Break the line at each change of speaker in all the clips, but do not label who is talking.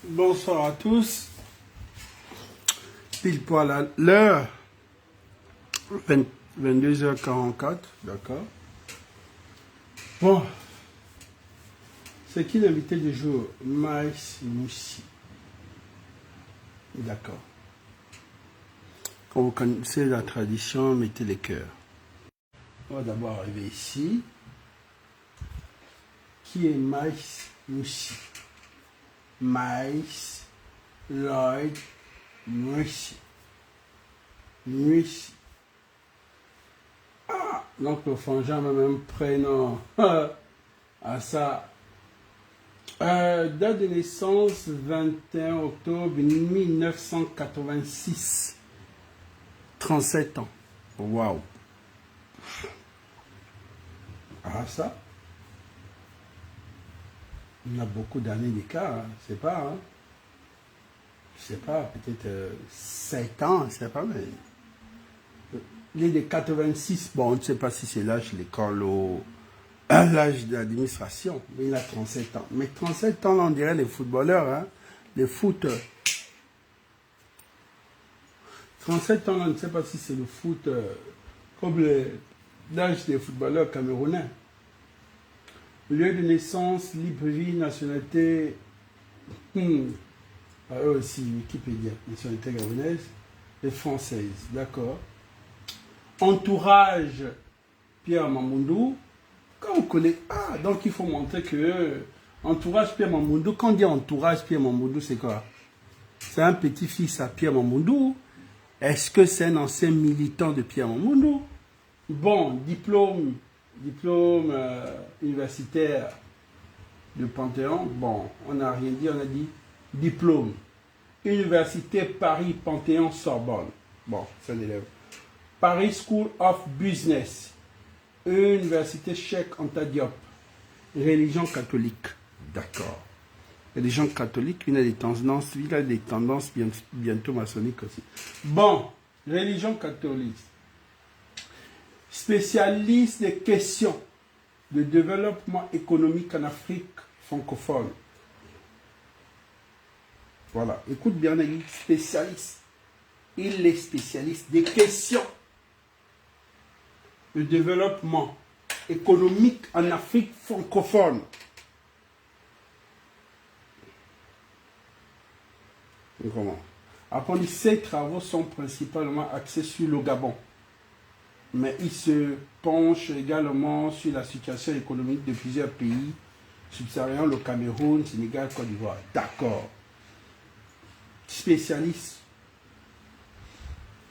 Bonsoir à tous. Pile poil à l'heure. 22h44, d'accord. Bon. C'est qui l'invité du jour? Maïs Moussi. D'accord. Quand vous connaissez la tradition, mettez les cœurs. On va d'abord arriver ici. Qui est Maïs Moussi? Maïs Lloyd Moussi. Moussi. Ah, donc le frangin m'a même prénom à ça. Date de naissance 21 octobre 1986. 37 ans. Waouh. Ah ça. On a beaucoup d'années d'écart, hein. Je sais pas, hein. Je sais pas, peut-être 7 ans, je sais pas, mais... Il est de 86, bon, on ne sait pas si c'est l'âge de l'école ou l'âge de l'administration, mais il a 37 ans. Mais 37 ans, là, on dirait les footballeurs, hein, les footeurs. 37 ans, là, on ne sait pas si c'est le foot comme l'âge des footballeurs camerounais. Lieu de naissance, Libreville, nationalité, eux aussi, Wikipédia, nationalité gabonaise et française, d'accord. Entourage, Pierre Mamundou. Quand on connaît, donc il faut montrer que entourage Pierre Mamundou, quand on dit entourage Pierre Mamundou, c'est quoi? C'est un petit-fils à Pierre Mamundou. Est-ce que c'est un ancien militant de Pierre Mamundou? Bon, diplôme universitaire de Panthéon. Bon, on n'a rien dit, on a dit diplôme. Université Paris Panthéon Sorbonne. Bon, c'est un élève. Paris School of Business. Université Cheikh Anta Diop. Religion catholique. D'accord. Religion catholique, il a des tendances bientôt maçonniques aussi. Bon, religion catholique. Spécialiste des questions de développement économique en Afrique francophone. Voilà, écoute bien, il est spécialiste. Il est spécialiste des questions de développement économique en Afrique francophone. Comment? Après, ses travaux sont principalement axés sur le Gabon. Mais il se penche également sur la situation économique de plusieurs pays subsahariens, le Cameroun, Sénégal, Côte d'Ivoire. D'accord. Spécialiste.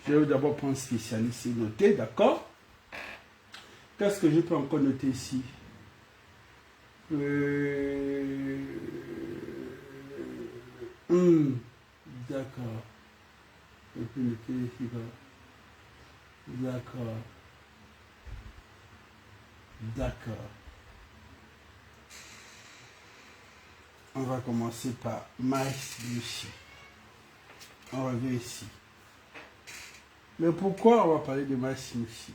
Je vais d'abord prendre spécialiste et noter, d'accord. Qu'est-ce que je peux encore noter ici? D'accord. Je peux noter ici. D'accord. D'accord. On va commencer par Maïs Moussi. On va voir ici. Mais pourquoi on va parler de Maïs Moussi?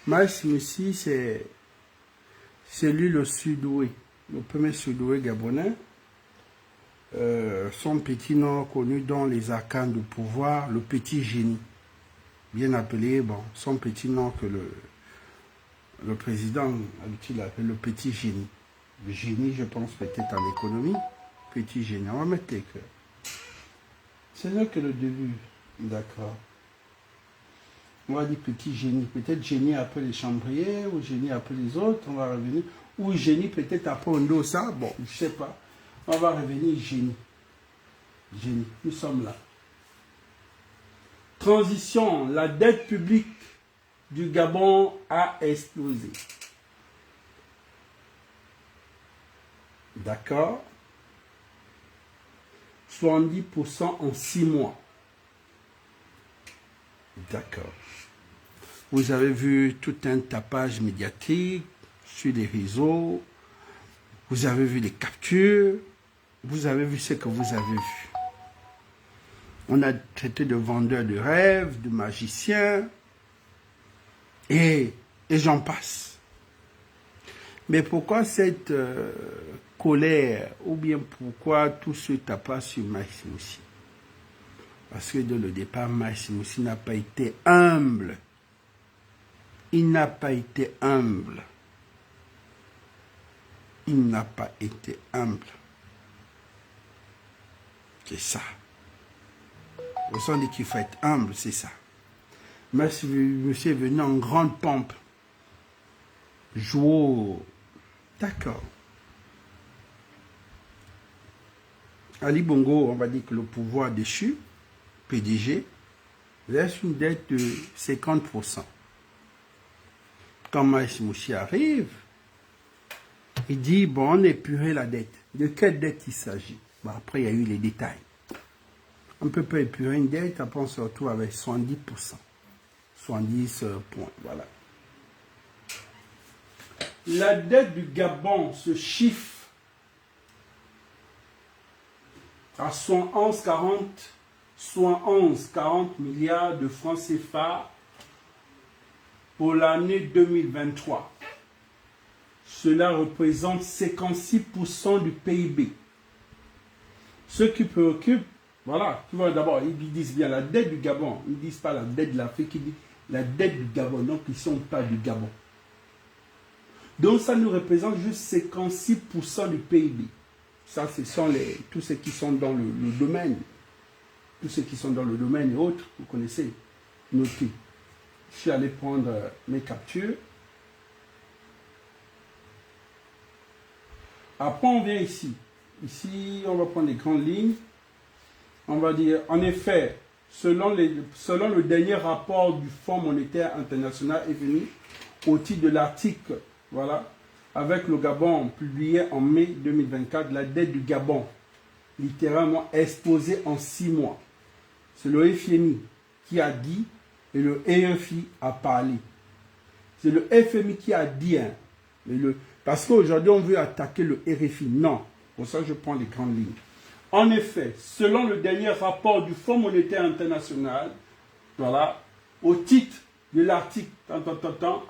Maïs Moussi, c'est lui le sudoué, le premier sudoué gabonais. Son petit nom connu dans les arcanes du pouvoir, le petit génie. Bien appelé, bon, son petit nom que le président habituel appelle le petit génie. Le génie, je pense peut-être en économie. Petit génie, on va mettre les cœurs. C'est là que le début, d'accord. On va dire petit génie. Peut-être génie après les chambriers, ou génie après les autres, on va revenir. Ou génie peut-être après Ondosa, bon, je ne sais pas. On va revenir génie. Génie, nous sommes là. Transition, la dette publique du Gabon a explosé. D'accord. 70% en 6 mois. D'accord. Vous avez vu tout un tapage médiatique sur les réseaux. Vous avez vu les captures. Vous avez vu ce que vous avez vu. On a traité de vendeurs de rêves, de magiciens. Et j'en passe. Mais pourquoi cette colère, ou bien pourquoi tout ce tapas sur Maïs Moussi? Parce que dès le départ, Maïs Moussi n'a pas été humble. Il n'a pas été humble. Il n'a pas été humble. C'est ça. Au sens dit qu'il faut être humble, c'est ça. Monsieur est venu en grande pompe. Jouer. D'accord. Ali Bongo, on va dire que le pouvoir déchu, PDG, laisse une dette de 50%. Quand Maïs Moussi arrive, il dit, bon, on épurait la dette. De quelle dette il s'agit? Bon, après, il y a eu les détails. On ne peut pas épurer une dette, après on se retrouve avec 70%. 70 points, voilà. La dette du Gabon se chiffre à 71,40 milliards de francs CFA pour l'année 2023. Cela représente 56% du PIB. Ce qui préoccupe, voilà, tu vois, d'abord, ils disent bien la dette du Gabon. Ils ne disent pas la dette de l'Afrique, ils disent la dette du Gabon. Donc, ils ne sont pas du Gabon. Donc, ça nous représente juste 56% du PIB. Ça, ce sont tous ceux qui sont dans le domaine. Tous ceux qui sont dans le domaine et autres, vous connaissez, notez. Je suis allé prendre mes captures. Après, on vient ici. Ici, on va prendre les grandes lignes. On va dire, en effet, selon le dernier rapport du Fonds monétaire international FMI, au titre de l'article, voilà, avec le Gabon publié en mai 2024, la dette du Gabon, littéralement exposée en 6 mois. C'est le FMI qui a dit et le EFI a parlé. C'est le FMI qui a dit, hein, parce qu'aujourd'hui on veut attaquer le RFI. Non, pour ça je prends les grandes lignes. En effet, selon le dernier rapport du Fonds monétaire international, voilà, au titre de l'article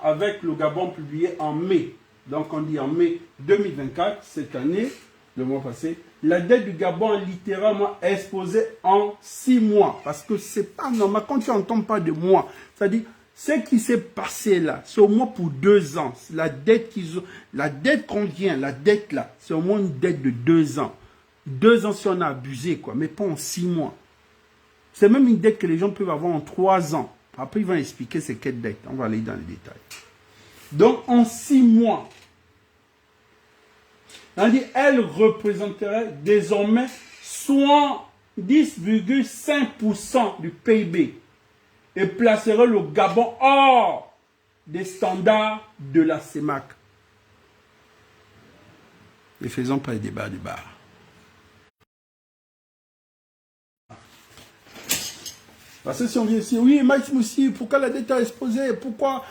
avec le Gabon publié en mai, donc on dit en mai 2024, cette année, le mois passé, la dette du Gabon est littéralement exposée en 6 mois. Parce que c'est pas normal, quand tu n'entends pas de mois, c'est-à-dire, ce qui s'est passé là, c'est au moins pour 2 ans. La dette qu'on vient, la dette là, c'est au moins une dette de 2 ans. 2 ans si on a abusé, quoi, mais pas en 6 mois. C'est même une dette que les gens peuvent avoir en 3 ans. Après, ils vont expliquer c'est quelle dette. On va aller dans les détails. Donc, en 6 mois, on dit, elle représenterait désormais 10,5% du PIB et placerait le Gabon hors des standards de la CEMAC. Ne faisons pas les débats. Parce que si on vient ici, oui, Maïs Moussi, pourquoi la dette a explosé? Pourquoi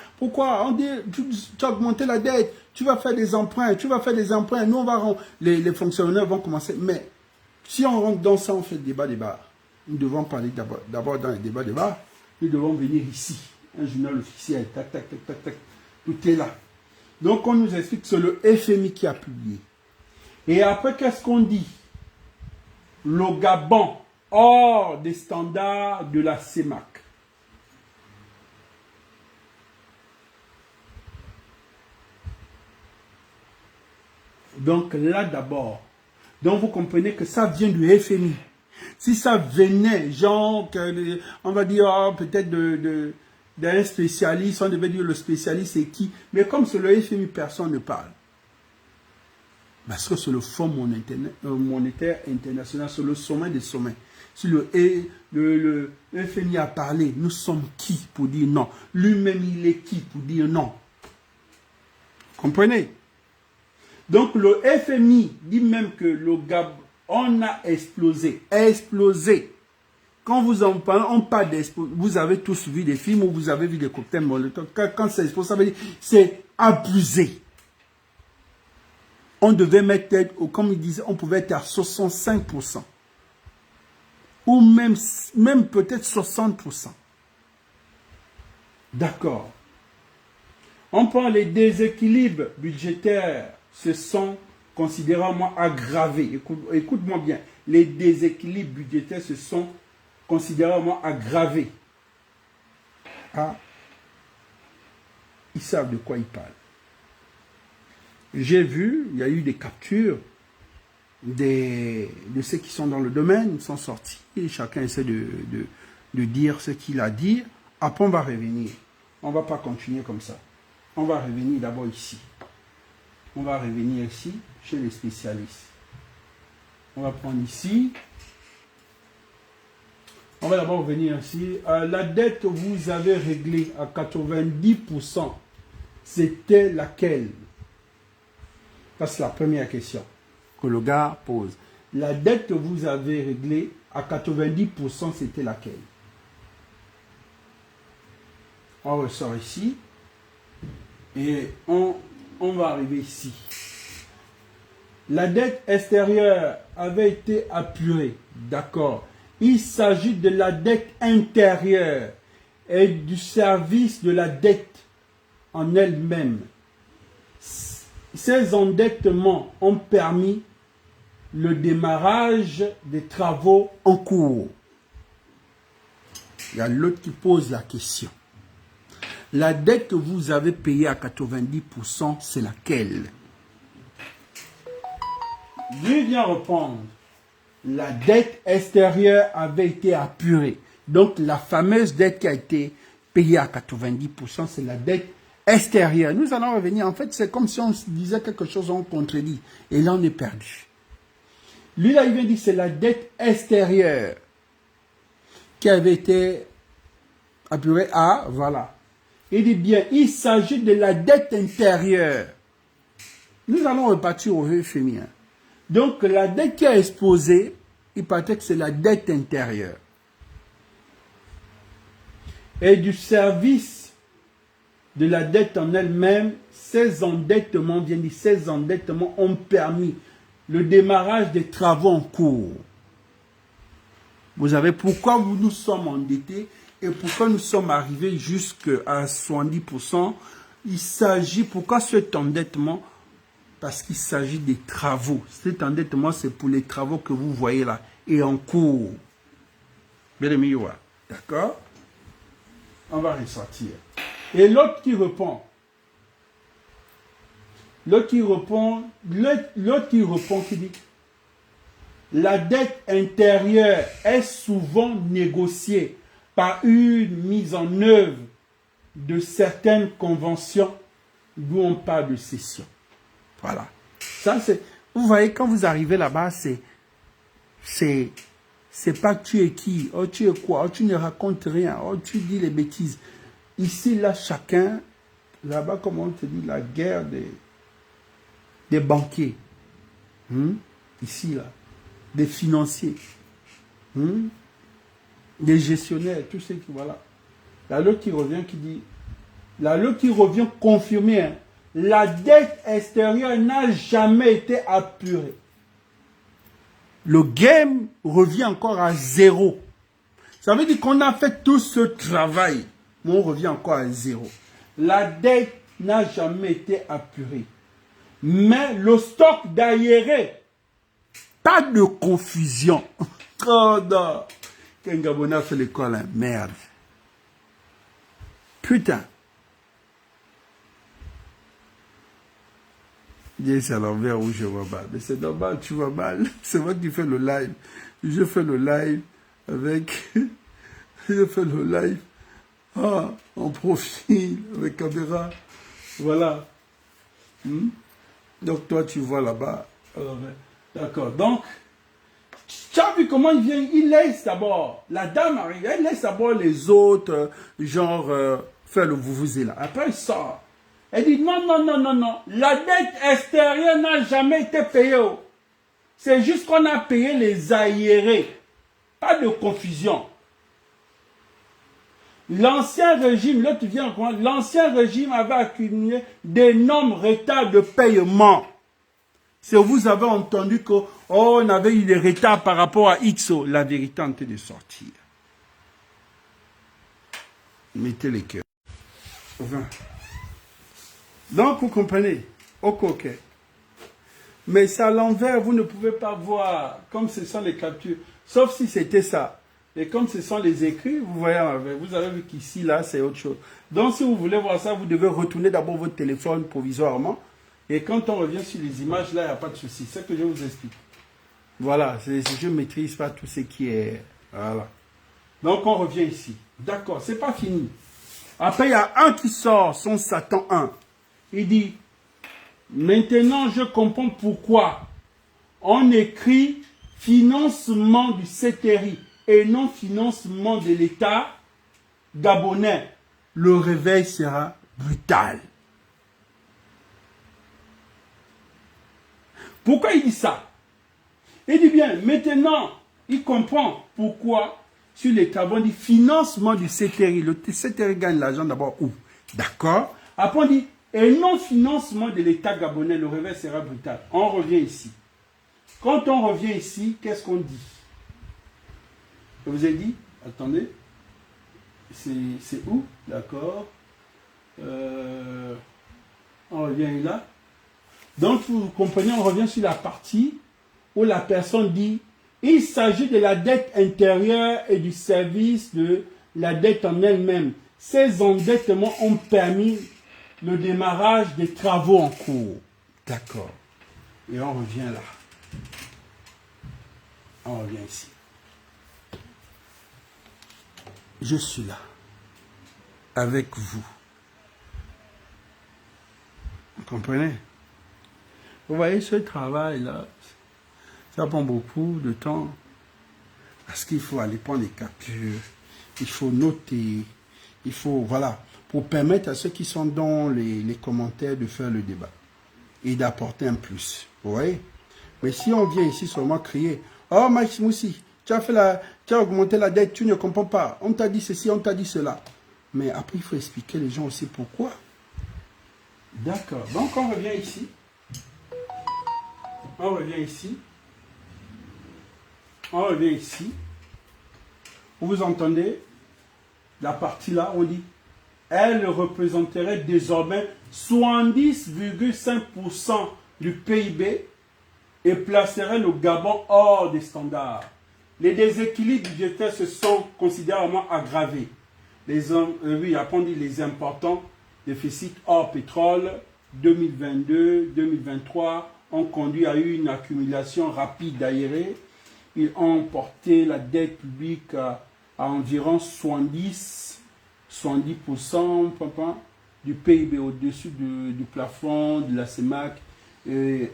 on dit, tu as augmenté la dette, tu vas faire des emprunts, nous on va, les fonctionnaires vont commencer. Mais si on rentre dans ça, on fait débat. Nous devons parler d'abord dans les débats, nous devons venir ici. Un journal officiel, tac, tout est là. Donc on nous explique que c'est le FMI qui a publié. Et après, qu'est-ce qu'on dit? Le Gabon, hors des standards de la CEMAC. Donc là d'abord, donc vous comprenez que ça vient du FMI. Si ça venait, genre, on va dire peut-être d'un spécialiste, on devait dire le spécialiste c'est qui, mais comme c'est le FMI, personne ne parle. Parce que c'est le Fonds monétaire international, c'est le sommet des sommets. Si le FMI a parlé, nous sommes qui pour dire non? Lui-même, il est qui pour dire non? Comprenez? Donc, le FMI dit même que le Gabon, on a explosé. Quand vous en parlez, on parle d'explosion. Vous avez tous vu des films où vous avez vu des cocktails Molotov. Quand c'est explosé, ça veut dire c'est abusé. On devait mettre, comme il disait, on pouvait être à 65%. Ou même peut-être 60%. D'accord. On prend les déséquilibres budgétaires se sont considérablement aggravés. Écoute-moi bien. Les déséquilibres budgétaires se sont considérablement aggravés. Ah, ils savent de quoi ils parlent. J'ai vu, il y a eu des captures de ceux qui sont dans le domaine, ils sont sortis, et chacun essaie de dire ce qu'il a à dire. Après, on va revenir. On ne va pas continuer comme ça. On va revenir d'abord ici. On va revenir ici, chez les spécialistes. On va prendre ici. On va d'abord revenir ici. La dette que vous avez réglée à 90%, c'était laquelle? Ça, c'est la première question que le gars pose. La dette que vous avez réglée à 90%, c'était laquelle? On ressort ici. Et on va arriver ici. La dette extérieure avait été apurée. D'accord. Il s'agit de la dette intérieure et du service de la dette en elle-même. Ces endettements ont permis le démarrage des travaux en cours. Il y a l'autre qui pose la question. La dette que vous avez payée à 90%, c'est laquelle? Lui vient répondre. La dette extérieure avait été apurée. Donc, la fameuse dette qui a été payée à 90%, c'est la dette extérieure. Nous allons revenir. En fait, c'est comme si on disait quelque chose, on contredit. Et là, on est perdu. Lui, là, il vient dire que c'est la dette extérieure qui avait été apurée à, voilà. Il dit bien, il s'agit de la dette intérieure. Nous allons repartir au vœu féminin. Donc, la dette qui a exposé, il paraît que c'est la dette intérieure. Et du service de la dette en elle-même, ces endettements, bien dit, ces endettements ont permis le démarrage des travaux en cours. Vous savez pourquoi nous sommes endettés et pourquoi nous sommes arrivés jusqu'à 70%. Il s'agit, pourquoi cet endettement? Parce qu'il s'agit des travaux. Cet endettement, c'est pour les travaux que vous voyez là, et en cours. Bien aimé, d'accord? On va ressortir. Et l'autre qui répond. L'autre qui répond, qui dit, la dette intérieure est souvent négociée par une mise en œuvre de certaines conventions d'où on parle de cession. Voilà. Ça, c'est, vous voyez, quand vous arrivez là-bas, c'est pas tu es qui, oh tu es quoi, oh tu ne racontes rien, oh tu dis les bêtises. Ici, là, chacun, là-bas, comme on te dit, la guerre des banquiers. Ici, là. Des financiers. Des gestionnaires, tous ceux qui, voilà. La loi qui revient, qui dit, la loi qui revient confirmer, hein, la dette extérieure n'a jamais été apurée. Le game revient encore à zéro. Ça veut dire qu'on a fait tout ce travail, mais on revient encore à zéro. La dette n'a jamais été apurée. Mais le stock d'aéré, pas de confusion. Oh non. Qu'un Gabonais a fait l'école, hein? Merde. Putain. C'est à l'envers où je vois mal. Mais c'est normal, tu vois mal. C'est moi qui fais le live. Je fais le live avec... Je fais le live en profil, avec caméra. Voilà. Donc toi, tu vois là-bas. D'accord. Donc, tu as vu comment il vient? Il laisse d'abord. La dame arrive. Elle laisse d'abord les autres, genre, faire le vuvuzela. Après, il sort. Elle dit non, non, non, non, non. La dette extérieure n'a jamais été payée. C'est juste qu'on a payé les aérés. Pas de confusion. L'ancien régime, là tu viens, l'ancien régime avait accumulé d'énormes retards de paiement. Si vous avez entendu que on avait eu des retards par rapport à XO, la vérité en train de sortir. Mettez les cœurs. 20. Donc, vous comprenez? Ok, ok. Mais c'est à l'envers, vous ne pouvez pas voir, comme ce sont les captures, sauf si c'était ça. Et comme ce sont les écrits, vous voyez, vous avez vu qu'ici, là, c'est autre chose. Donc, si vous voulez voir ça, vous devez retourner d'abord votre téléphone provisoirement. Et quand on revient sur les images, là, il n'y a pas de souci. C'est ce que je vous explique. Voilà, je ne maîtrise pas tout ce qui est... Voilà. Donc, on revient ici. D'accord, c'est pas fini. Après, il y a un qui sort, son Satan 1. Il dit, maintenant, je comprends pourquoi on écrit financement du CTRI et non financement de l'État gabonais. Le réveil sera brutal. Pourquoi il dit ça? Il dit bien, maintenant, il comprend pourquoi sur les Gabon dit financement du CTRI. Le CTRI gagne l'argent d'abord où? D'accord. Après on dit, et non financement de l'État gabonais, le réveil sera brutal. On revient ici. Quand on revient ici, qu'est-ce qu'on dit? Je vous ai dit, attendez, c'est où? D'accord. On revient là. Donc, vous comprenez, on revient sur la partie où la personne dit, il s'agit de la dette intérieure et du service de la dette en elle-même. Ces endettements ont permis le démarrage des travaux en cours. D'accord. Et on revient là. On revient ici. Je suis là, avec vous. Vous comprenez? Vous voyez ce travail-là, ça prend beaucoup de temps. Parce qu'il faut aller prendre les captures, il faut noter, il faut, voilà, pour permettre à ceux qui sont dans les commentaires de faire le débat et d'apporter un plus. Vous voyez? Mais si on vient ici seulement crier, oh Max Moussi, tu as augmenté la dette, tu ne comprends pas. On t'a dit ceci, on t'a dit cela. Mais après, il faut expliquer les gens aussi pourquoi. D'accord. Donc, on revient ici. On revient ici. On revient ici. Vous entendez la partie là, on dit, elle représenterait désormais 70,5% du PIB et placerait le Gabon hors des standards. Les déséquilibres budgétaires se sont considérablement aggravés. Oui, après on dit les importants déficits hors pétrole 2022-2023 ont conduit à une accumulation rapide d'aérés. Ils ont porté la dette publique à environ 70% du PIB au-dessus du plafond de la CEMAC.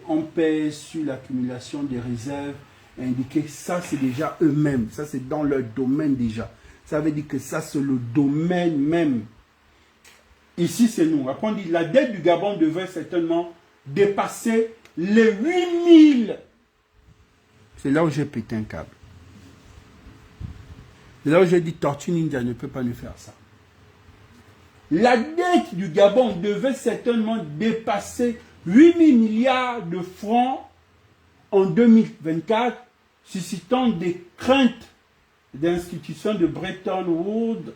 On pèse sur l'accumulation des réserves indiquées. Ça, c'est déjà eux-mêmes. Ça, c'est dans leur domaine déjà. Ça veut dire que ça, c'est le domaine même. Ici, c'est nous. Après, on dit la dette du Gabon devrait certainement dépasser les 8000. C'est là où j'ai pété un câble. C'est là où j'ai dit Tortue Ninja ne peut pas nous faire ça. La dette du Gabon devait certainement dépasser 8 000 milliards de francs en 2024, suscitant des craintes d'institutions de Bretton Woods,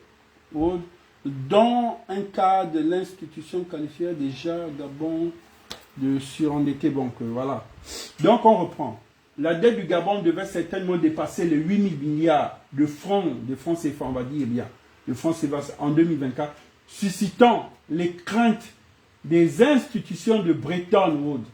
dans un cas de l'institution qualifiée déjà Gabon de surendetté. Donc voilà. Donc on reprend. La dette du Gabon devait certainement dépasser les 8 000 milliards de francs CFA, on va dire bien, de francs CFA en 2024, suscitant les craintes des institutions de Bretton Woods,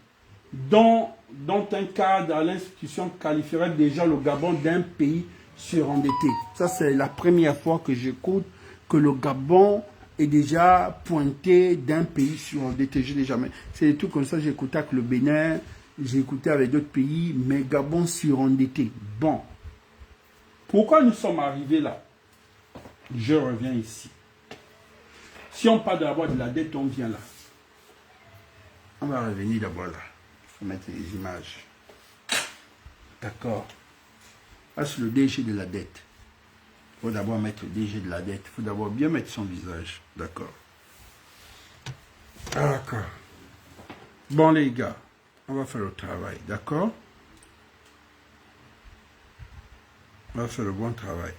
dont un cadre à l'institution qualifierait déjà le Gabon d'un pays surendetté. Ça, c'est la première fois que j'écoute que le Gabon est déjà pointé d'un pays surendetté. C'est des trucs comme ça, j'ai écouté avec le Bénin, j'ai écouté avec d'autres pays, mais Gabon surendetté. Bon. Pourquoi nous sommes arrivés là? Je reviens ici. Si on parle d'abord de la dette, on vient là. On va revenir d'abord là. Il faut mettre les images. D'accord. Là, c'est le DG de la dette. Il faut d'abord mettre le DG de la dette. Il faut d'abord bien mettre son visage. D'accord. D'accord. Bon, les gars, on va faire le travail. D'accord? On va faire le bon travail.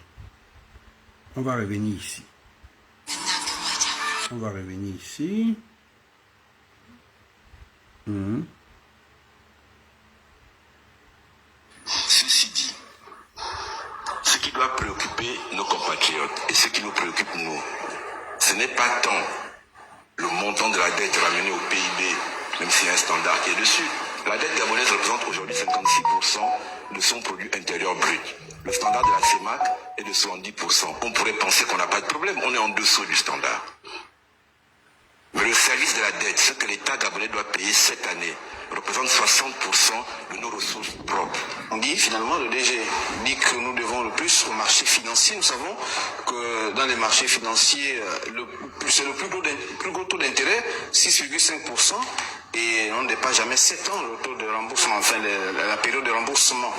On va revenir ici. On va revenir ici.
Ceci dit, ce qui doit préoccuper nos compatriotes et ce qui nous préoccupe nous, ce n'est pas tant le montant de la dette ramené au PIB, même s'il y a un standard qui est dessus. La dette gabonaise représente aujourd'hui 56% de son produit intérieur brut. Le standard de la CEMAC est de 70%. On pourrait penser qu'on n'a pas de problème, on est en dessous du standard. Mais le service de la dette, ce que l'État gabonais doit payer cette année, représente 60% de nos ressources propres.
On dit finalement, le DG dit que nous devons le plus au marché financier. Nous savons que dans les marchés financiers, c'est le plus gros taux d'intérêt, 6,5%, et on ne dépasse jamais 7 ans le taux de remboursement, enfin la période de remboursement.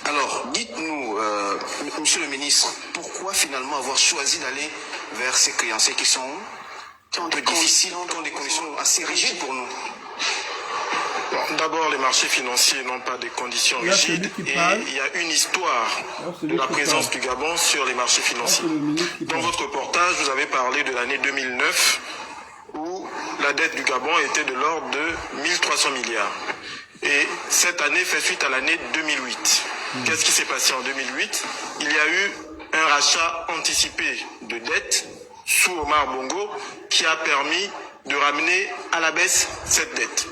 Alors, dites-nous, monsieur le ministre, pourquoi finalement avoir choisi d'aller vers ces créanciers qui sont un peu difficiles, qui ont des conditions assez rigides pour nous?
Bon, d'abord, les marchés financiers n'ont pas des conditions rigides et il y a une histoire de la présence du Gabon sur les marchés financiers. Dans votre reportage, vous avez parlé de l'année 2009 où la dette du Gabon était de l'ordre de 1300 milliards. Et cette année fait suite à l'année 2008. Qu'est-ce qui s'est passé en 2008? Il y a eu un rachat anticipé de dettes sous Omar Bongo qui a permis de ramener à la baisse cette dette.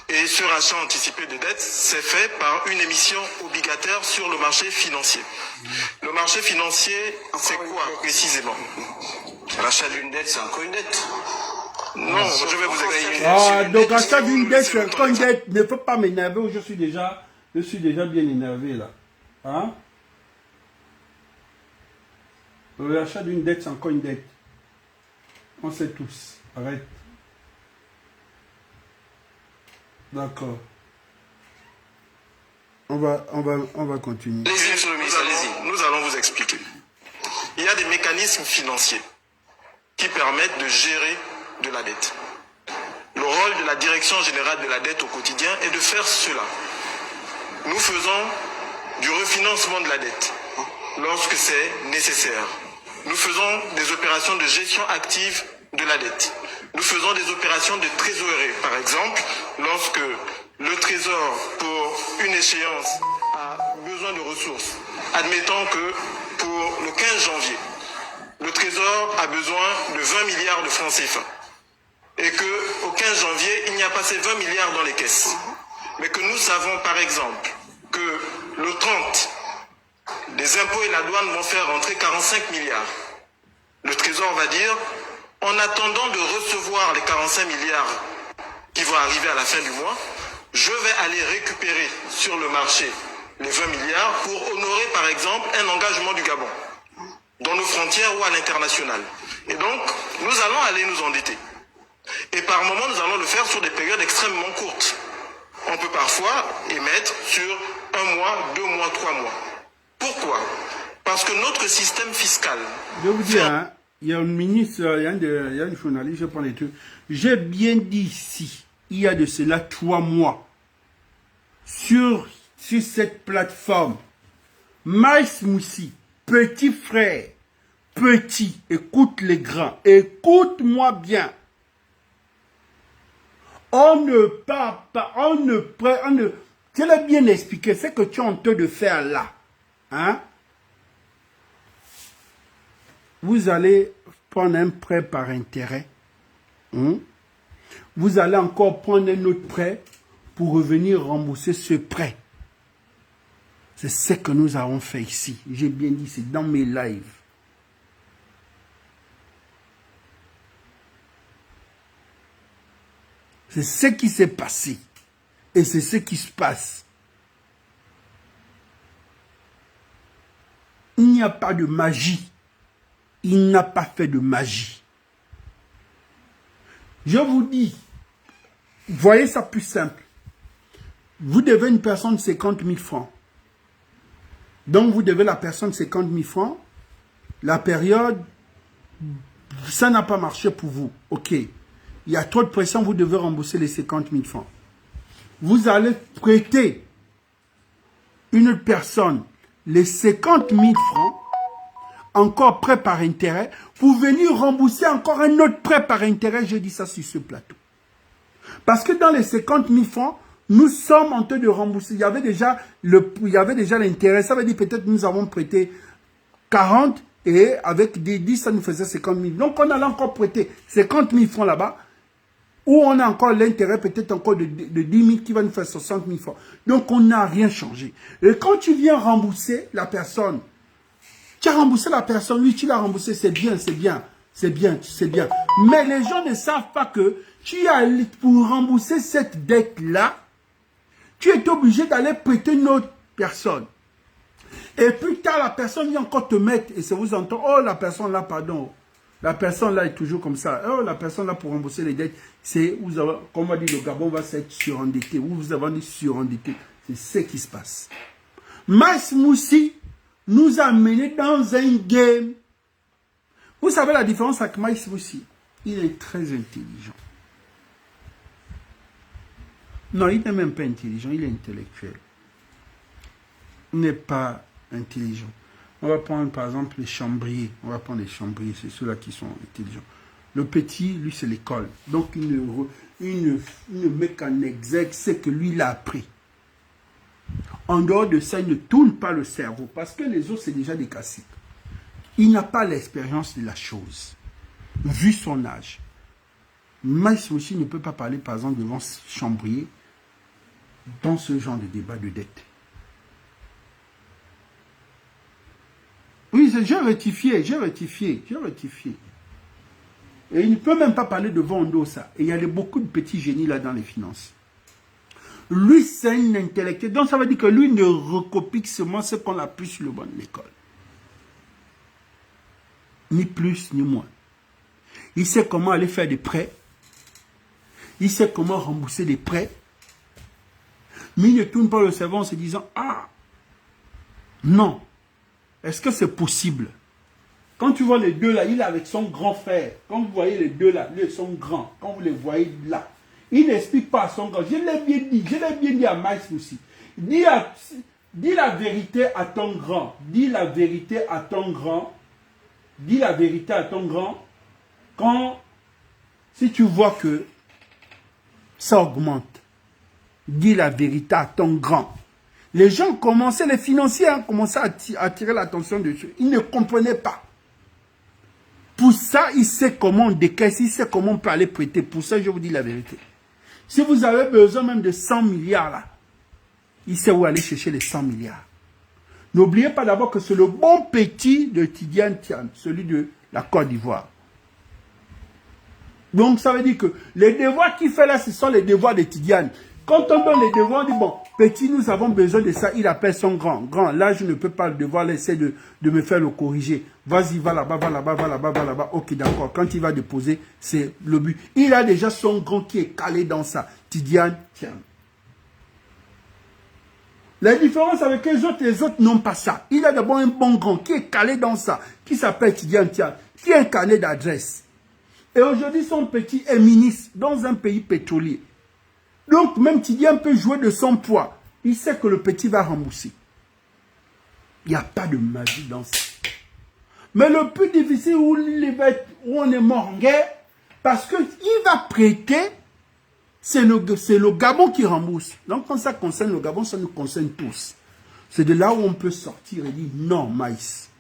Et ce rachat anticipé de dette s'est fait par une émission obligataire sur le marché financier. Le marché financier, c'est quoi précisément?
L'achat d'une dette, c'est encore une dette.
Non, je vais vous expliquer.
Ah, donc achat d'une dette, c'est encore une dette. Ne faut pas m'énerver, je suis déjà bien énervé là. Hein? L'achat d'une dette, c'est encore une dette. On sait tous. Arrête. D'accord. On va continuer.
Allez-y, monsieur le ministre, allez-y. Nous allons vous expliquer. Il y a des mécanismes financiers qui permettent de gérer de la dette. Le rôle de la Direction générale de la dette au quotidien est de faire cela. Nous faisons du refinancement de la dette lorsque c'est nécessaire. Nous faisons des opérations de gestion active de la dette. Nous faisons des opérations de trésorerie. Par exemple, lorsque le Trésor, pour une échéance, a besoin de ressources, admettons que pour le 15 janvier, le Trésor a besoin de 20 milliards de francs CFA. Et qu'au 15 janvier, il n'y a pas ces 20 milliards dans les caisses. Mais que nous savons, par exemple, que le 30, les impôts et la douane vont faire rentrer 45 milliards. Le Trésor va dire, en attendant de recevoir les 45 milliards qui vont arriver à la fin du mois, je vais aller récupérer sur le marché les 20 milliards pour honorer, par exemple, un engagement du Gabon dans nos frontières ou à l'international. Et donc, nous allons aller nous endetter. Et par moment, nous allons le faire sur des périodes extrêmement courtes. On peut parfois émettre sur 1 mois, 2 mois, 3 mois. Pourquoi? Parce que notre système fiscal...
Je vous dis, hein, il y a une ministre, il y a une journaliste, je prends les trucs. J'ai bien dit ici, il y a de cela 3 mois, sur cette plateforme, Maïs Moussi, petit frère, petit, écoute les grands, écoute-moi bien. On ne parle pas, tu l'as bien expliqué, c'est que tu es en train de faire là. Hein? Vous allez prendre un prêt par intérêt. Hein? Vous allez encore prendre un autre prêt pour revenir rembourser ce prêt. C'est ce que nous avons fait ici. J'ai bien dit, c'est dans mes lives. C'est ce qui s'est passé. Et c'est ce qui se passe. Il n'y a pas de magie. Il n'a pas fait de magie. Je vous dis, voyez ça plus simple. Vous devez une personne 50 000 francs. Donc vous devez la personne 50 000 francs. La période, ça n'a pas marché pour vous. Ok. Il y a trop de pression, vous devez rembourser les 50 000 francs. Vous allez prêter une personne les 50 000 francs, encore prêt par intérêt, pour venir rembourser encore un autre prêt par intérêt. Je dis ça sur ce plateau. Parce que dans les 50 000 francs, nous sommes en train de rembourser. Il y avait déjà l'intérêt. Ça veut dire peut-être nous avons prêté 40 et avec des 10, ça nous faisait 50 000. Donc on allait encore prêter 50 000 francs là-bas, où on a encore l'intérêt peut-être encore de 10 000 qui va nous faire 60 000 francs. Donc on n'a rien changé. Et quand tu viens rembourser la personne, tu as remboursé la personne, oui, tu l'as remboursé, c'est bien, c'est bien, c'est bien, c'est bien. Mais les gens ne savent pas que tu as, pour rembourser cette dette-là, tu es obligé d'aller prêter une autre personne. Et plus tard, la personne vient encore te mettre, et ça vous entend, oh, la personne là, pardon, la personne là est toujours comme ça. Oh, la personne là, pour rembourser les dettes, c'est, comme on va dire, le Gabon va s'être surendetté, ou vous avez dit surendetté. C'est ce qui se passe. Maïs Moussi nous a menés dans un game. Vous savez la différence avec Maïs Moussi? Il est très intelligent. Non, il n'est même pas intelligent, il est intellectuel. Il n'est pas intelligent. On va prendre par exemple les chambriers. On va prendre les chambriers, c'est ceux-là qui sont intelligents. Le petit, lui, c'est l'école. Donc, il ne met qu'un exergue, c'est que lui, il a appris. En dehors de ça, il ne tourne pas le cerveau parce que les autres, c'est déjà des classiques. Il n'a pas l'expérience de la chose, vu son âge. Maïs aussi ne peut pas parler, par exemple, devant chambrier dans ce genre de débat de dette. Oui, j'ai rectifié. Et il ne peut même pas parler devant Ondosa. Et il y a beaucoup de petits génies là dans les finances. Lui, c'est un intellectuel. Donc, ça veut dire que lui ne recopie seulement ce qu'on a appris sur le banc de l'école. Ni plus, ni moins. Il sait comment aller faire des prêts. Il sait comment rembourser des prêts. Mais il ne tourne pas le cerveau en se disant, ah, non. Est-ce que c'est possible? Quand tu vois les deux là, il est avec son grand frère. Quand vous voyez les deux là, lui et son grand. Quand vous les voyez là, il n'explique pas à son grand. Je l'ai bien dit à Maïs aussi. Dis la vérité à ton grand. Dis la vérité à ton grand. Dis la vérité à ton grand. Si tu vois que ça augmente, dis la vérité à ton grand. Les gens commençaient, les financiers commençaient à attirer l'attention dessus. Ils ne comprenaient pas. Pour ça, il sait comment on décaisse, il sait comment on peut aller prêter. Pour ça, je vous dis la vérité. Si vous avez besoin même de 100 milliards là, il sait où aller chercher les 100 milliards. N'oubliez pas d'abord que c'est le bon petit de Tidiane Tian, celui de la Côte d'Ivoire. Donc ça veut dire que les devoirs qu'il fait là, ce sont les devoirs de Tidiane. Quand on donne les devoirs, on dit, bon, petit, nous avons besoin de ça. Il appelle son grand. Grand, là, je ne peux pas le devoir, essayer de me faire le corriger. Vas-y, va là-bas, va là-bas, va là-bas, va là-bas. Ok, d'accord. Quand il va déposer, c'est le but. Il a déjà son grand qui est calé dans ça. Tidiane, tiens. La différence avec les autres n'ont pas ça. Il a d'abord un bon grand qui est calé dans ça, qui s'appelle Tidiane Tian, qui a un carnet d'adresse. Et aujourd'hui, son petit est ministre dans un pays pétrolier. Donc, même Tidiane peut jouer de son poids. Il sait que le petit va rembourser. Il n'y a pas de magie dans ça. Mais le plus difficile, où on est mort en guerre, parce qu'il va prêter, c'est le Gabon qui rembourse. Donc, quand ça concerne le Gabon, ça nous concerne tous. C'est de là où on peut sortir et dire, non, Maïs.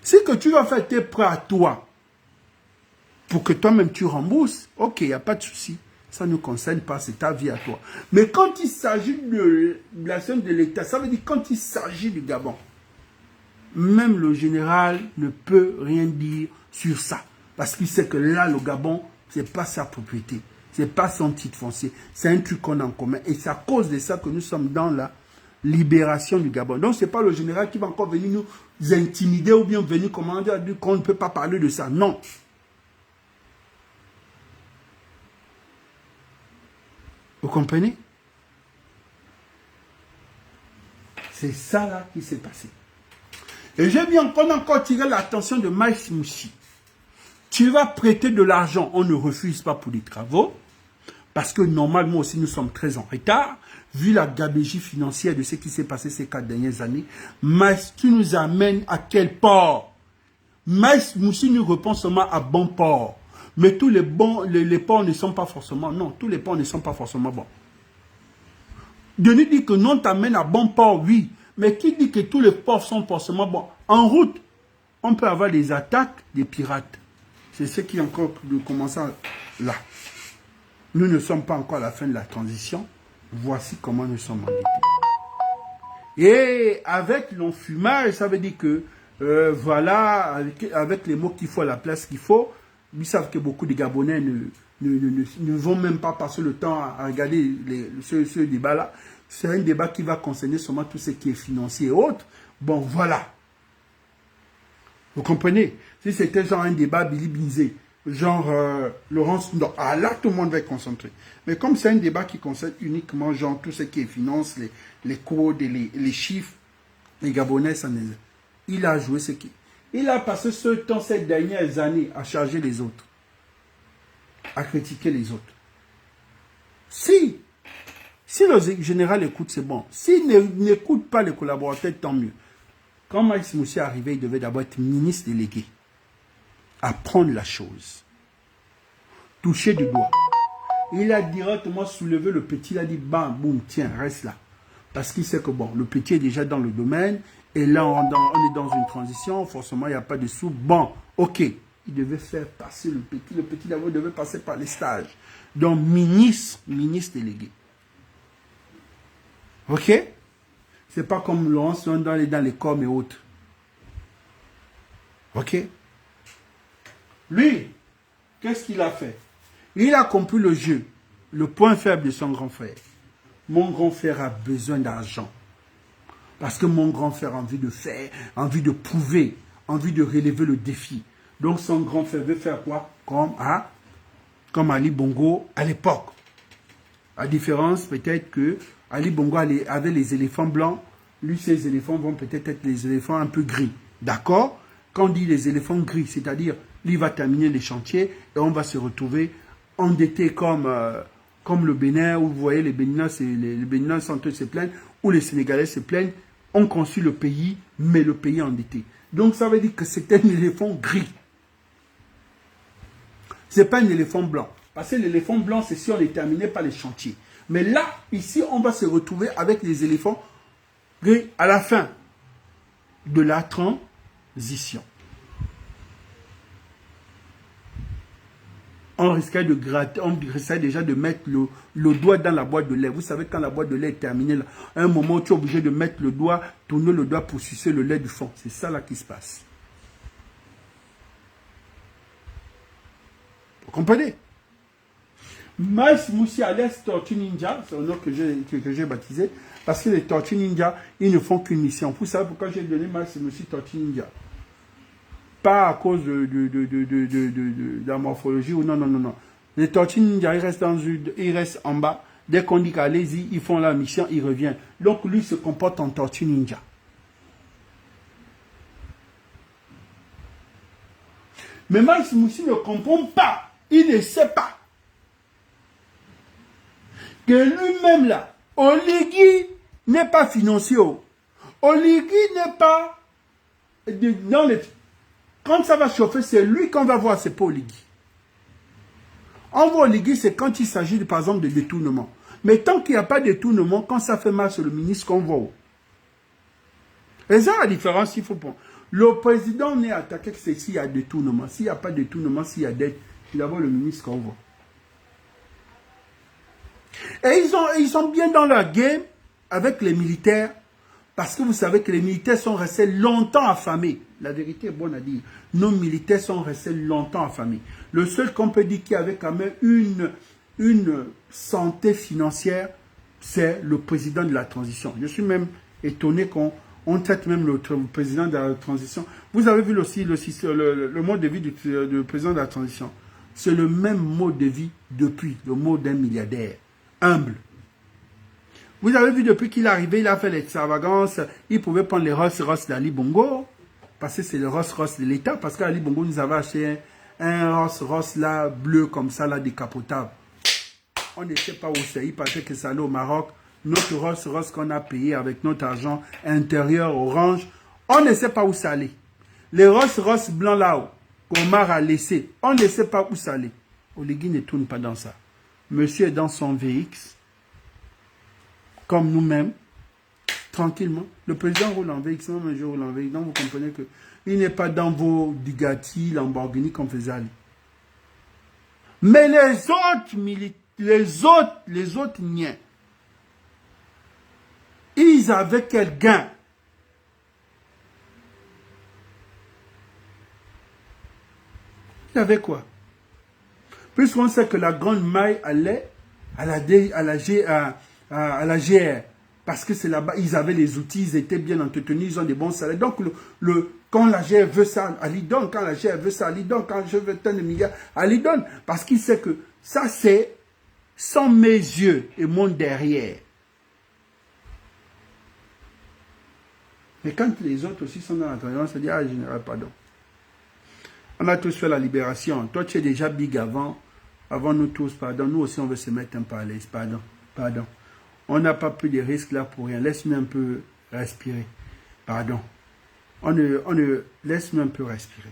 Si que tu vas faire tes prêts à toi, pour que toi-même tu rembourses, ok, il n'y a pas de souci. Ça ne nous concerne pas, c'est ta vie à toi. Mais quand il s'agit de la scène de l'État, ça veut dire quand il s'agit du Gabon, même le général ne peut rien dire sur ça. Parce qu'il sait que là, le Gabon, ce n'est pas sa propriété. Ce n'est pas son titre foncier. C'est un truc qu'on a en commun. Et c'est à cause de ça que nous sommes dans la libération du Gabon. Donc, ce n'est pas le général qui va encore venir nous intimider ou bien venir commander à dire qu'on ne peut pas parler de ça. Non. Vous comprenez? C'est ça là qui s'est passé. Et j'ai bien encore tiré l'attention de Maïs Moussi. Tu vas prêter de l'argent, on ne refuse pas pour des travaux, parce que normalement aussi nous sommes très en retard, vu la gabegie financière de ce qui s'est passé ces 4 dernières années. Maïs, tu nous amènes à quel port? Maïs Moussi nous répond seulement à bon port. Mais tous les bons, les porcs ne sont pas forcément, non, tous les porcs ne sont pas forcément bons. Denis dit que non t'amène à bon port, oui. Mais qui dit que tous les ports sont forcément bons? En route, on peut avoir des attaques des pirates. C'est ce qui est encore de commencer là. Nous ne sommes pas encore à la fin de la transition. Voici comment nous sommes endettés. Et avec l'enfumage, ça veut dire que, voilà, avec les mots qu'il faut à la place qu'il faut, ils savent que beaucoup de Gabonais ne vont même pas passer le temps à regarder ce débat-là. C'est un débat qui va concerner seulement tout ce qui est financier et autres. Bon, voilà. Vous comprenez? Si c'était genre un débat Billy Binzé, genre Laurence, non, ah, là tout le monde va être concentré. Mais comme c'est un débat qui concerne uniquement genre tout ce qui est finance, les codes et les chiffres, les Gabonais, il a joué ce qui... Il a passé ce temps, ces dernières années, à charger les autres, à critiquer les autres. Si le général écoute, c'est bon. S'il n'écoute pas les collaborateurs, tant mieux. Quand Maïs Moussi est arrivé, il devait d'abord être ministre délégué. Apprendre la chose. Toucher du doigt. Il a directement soulevé le petit, il a dit, bam, boum, tiens, reste là. Parce qu'il sait que, bon, le petit est déjà dans le domaine, et là, on est dans une transition, forcément, il n'y a pas de sous. Bon, ok. Il devait faire passer le petit d'abord devait passer par les stages. Donc, ministre délégué. Ok? C'est pas comme Laurence dans les coms et autres. Ok? Lui, qu'est-ce qu'il a fait? Il a compris le jeu, le point faible de son grand frère. Mon grand frère a besoin d'argent. Parce que mon grand frère a envie de faire, envie de prouver, envie de relever le défi. Donc son grand frère veut faire quoi? Comme Ali Bongo à l'époque. La différence peut-être que Ali Bongo avait les éléphants blancs. Lui, ces éléphants vont peut-être être les éléphants un peu gris. D'accord? Quand on dit les éléphants gris, c'est-à-dire, lui va terminer les chantiers et on va se retrouver endettés comme le Bénin, où vous voyez les Béninois, les Béninois sont eux se plaignent, ou les Sénégalais se plaignent. On construit le pays, mais le pays est endetté. Donc ça veut dire que c'est un éléphant gris. Ce n'est pas un éléphant blanc. Parce que l'éléphant blanc, c'est si on est terminé par les chantiers. Mais là, ici, on va se retrouver avec les éléphants gris à la fin de la transition. On risquait de gratter, on risquait déjà de mettre le doigt dans la boîte de lait. Vous savez, quand la boîte de lait est terminée, là, à un moment, tu es obligé de mettre le doigt, tourner le doigt pour sucer le lait du fond. C'est ça là qui se passe. Vous comprenez? Maïs Moussi alias Tortue Ninja, c'est un nom que j'ai baptisé, parce que les Tortues Ninja, ils ne font qu'une mission. Vous savez pourquoi j'ai donné Maïs Moussi Tortue Ninja? Pas à cause de la morphologie ou non. Les Tortues Ninja, ils restent en bas. Dès qu'on dit qu'allez-y, ils font la mission, ils reviennent. Donc lui se comporte en Tortue Ninja. Mais Maïs Moussi ne comprend pas. Il ne sait pas que lui-même là, Oligui n'est pas financier. Oligui n'est pas dans les... Quand ça va chauffer, c'est lui qu'on va voir, c'est pas Oligui. On voit Oligui, c'est quand il s'agit par exemple de détournement. Mais tant qu'il n'y a pas de détournement, quand ça fait mal sur le ministre qu'on voit. Et ça la différence, il faut prendre. Le président n'est attaqué que c'est s'il y a détournement. S'il n'y a pas de détournement, s'il y a dette, c'est d'abord le ministre qu'on voit. Et ils sont bien dans leur game avec les militaires, parce que vous savez que les militaires sont restés longtemps affamés. La vérité est bonne à dire. Nos militaires sont restés longtemps affamés. Le seul qu'on peut dire qui avait quand même une santé financière, c'est le président de la transition. Je suis même étonné qu'on traite même le président de la transition. Vous avez vu aussi le mode de vie du président de la transition. C'est le même mode de vie depuis, le mode d'un milliardaire. Humble. Vous avez vu depuis qu'il est arrivé, il a fait l'extravagance, il pouvait prendre les Rolls-Royce d'Ali Bongo, parce que c'est le Rolls-Royce de l'État, parce qu'Ali Bongo nous avait acheté un Rolls-Royce là, bleu comme ça, là, décapotable. On ne sait pas où c'est, il paraît que ça allait au Maroc. Notre Rolls-Royce qu'on a payé avec notre argent intérieur orange, on ne sait pas où ça allait. Les Rolls-Royce blancs là-haut, qu'Omar a laissé. On ne sait pas où ça allait. Oligui ne tourne pas dans ça. Monsieur est dans son VX, comme nous-mêmes, tranquillement. Le président roule en VX, moi je roule en VX. Donc vous comprenez que il n'est pas dans vos Bugatti, Lamborghini qu'on faisait aller. Mais les autres militaires, les autres niens, ils avaient quel gain? Ils avaient quoi? Puisqu'on sait que la grande maille allait à la GR. Parce que c'est là-bas, ils avaient les outils, ils étaient bien entretenus, ils ont des bons salaires. Donc, quand la GR veut ça, elle lui donne. Quand la GR veut ça, elle lui donne. Quand je veux tant de milliards, elle lui donne. Parce qu'il sait que ça, c'est sans mes yeux et mon derrière. Mais quand les autres aussi sont dans la transition, on se dit, ah, général, pardon. On a tous fait la libération. Toi, tu es déjà big avant nous tous, pardon. Nous aussi, on veut se mettre un peu à l'aise, pardon. On n'a pas pris de risques là pour rien. Laisse-moi un peu respirer. Pardon. Laisse-moi un peu respirer.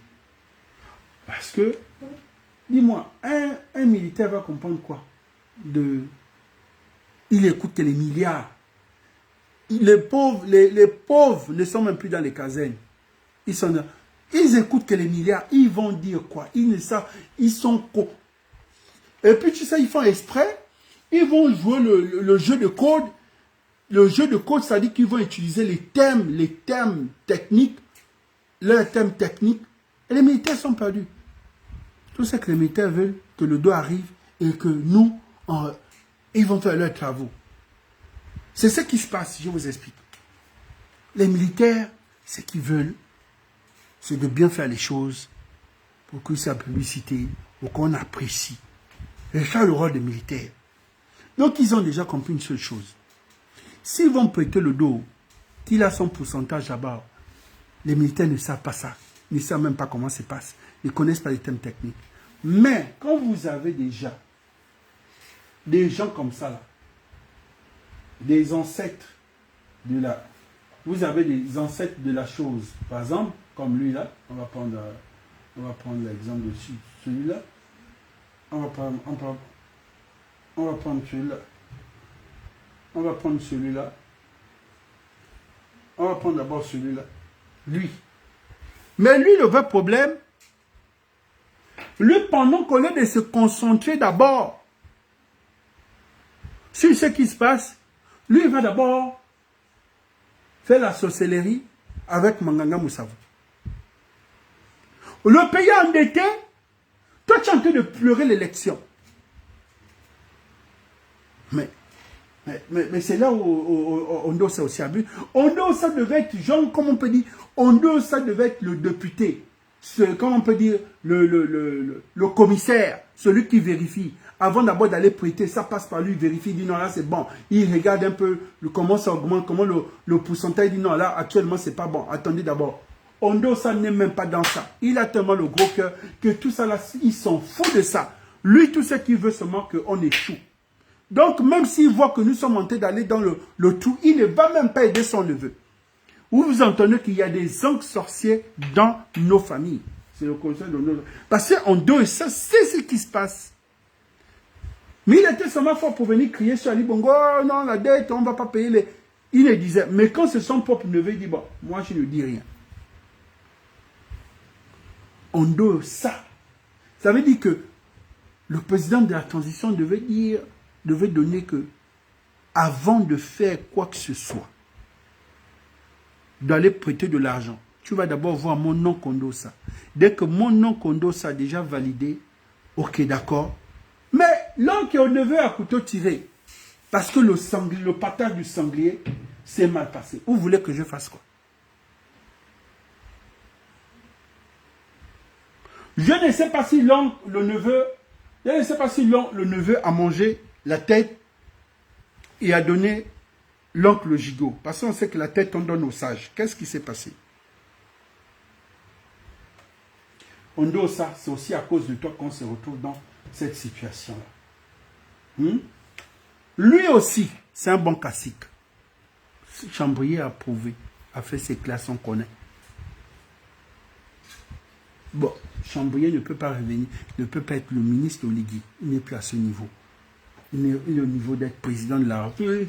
Parce que, dis-moi, un militaire va comprendre quoi? Il écoute les milliards. Les pauvres ne sont même plus dans les casernes. Ils écoutent que les milliards. Ils vont dire quoi? Ils ne savent. Ils sont co. Et puis tu sais, ils font exprès. Ils vont jouer le jeu de code. Le jeu de code, ça dit qu'ils vont utiliser les termes techniques. Leurs termes techniques. Et les militaires sont perdus. Tout ce que les militaires veulent, que le dos arrive et que nous, ils vont faire leurs travaux. C'est ce qui se passe, je vous explique. Les militaires, ce qu'ils veulent, c'est de bien faire les choses pour que ça publicité, pour qu'on apprécie. C'est ça le rôle des militaires. Donc, ils ont déjà compris une seule chose. S'ils vont prêter le dos, qu'il a son pourcentage là-bas, les militaires ne savent pas ça. Ils ne savent même pas comment ça se passe. Ils ne connaissent pas les thèmes techniques. Mais, quand vous avez déjà des gens comme ça, là, des ancêtres de la... Vous avez des ancêtres de la chose. Par exemple, comme lui là, on va prendre l'exemple de celui-là. On va prendre celui-là. On va prendre celui-là. On va prendre d'abord celui-là. Lui. Mais lui, le vrai problème, lui, pendant qu'on est de se concentrer d'abord sur ce qui se passe, lui, il va d'abord faire la sorcellerie avec Manganga Moussavu. Le pays endetté, toi, tu es en train de pleurer l'élection. Mais c'est là où Ondo ça aussi abus. Ondo ça devait être, genre, comment on peut dire, Ondo ça devait être le député. Comment on peut dire, le commissaire, celui qui vérifie. Avant d'abord d'aller prêter, ça passe par lui, il vérifie, il dit non, là c'est bon. Il regarde un peu comment ça augmente, comment le pourcentage, il dit non, là actuellement c'est pas bon. Attendez d'abord. Ondo, ça n'est même pas dans ça. Il a tellement le gros cœur que tout ça là, il s'en fout de ça. Lui, tout ce qu'il veut seulement qu'on échoue. Donc, même s'il voit que nous sommes en train d'aller dans le tout, il ne va même pas aider son neveu. Vous entendez qu'il y a des oncles sorciers dans nos familles. C'est le conseil de nos... Parce qu'Ondo, ça, c'est ce qui se passe. Mais il était seulement fort pour venir crier sur Ali Bongo, oh non, la dette, on ne va pas payer les... Il le disait, mais quand c'est son propre neveu, il dit, bon, moi je ne dis rien. Ondo, ça veut dire que le président de la transition devait donner que, avant de faire quoi que ce soit, d'aller prêter de l'argent, tu vas d'abord voir mon nom Kondosa. Dès que mon nom Kondosa a déjà validé, ok, d'accord. Mais l'oncle et le neveu à couteau tiré, parce que le partage du sanglier s'est mal passé. Vous voulez que je fasse quoi? Je ne sais pas si le neveu a mangé la tête et a donné l'oncle le gigot. Parce qu'on sait que la tête, on donne aux sages. Qu'est-ce qui s'est passé? Ondo, ça, c'est aussi à cause de toi qu'on se retrouve dans cette situation-là. Lui aussi, c'est un bon cacique. Chambrier a prouvé, a fait ses classes, on connaît. Bon, Chambrier ne peut pas revenir, ne peut pas être le ministre Oligui. Il n'est plus à ce niveau. Il est au niveau d'être président de la République.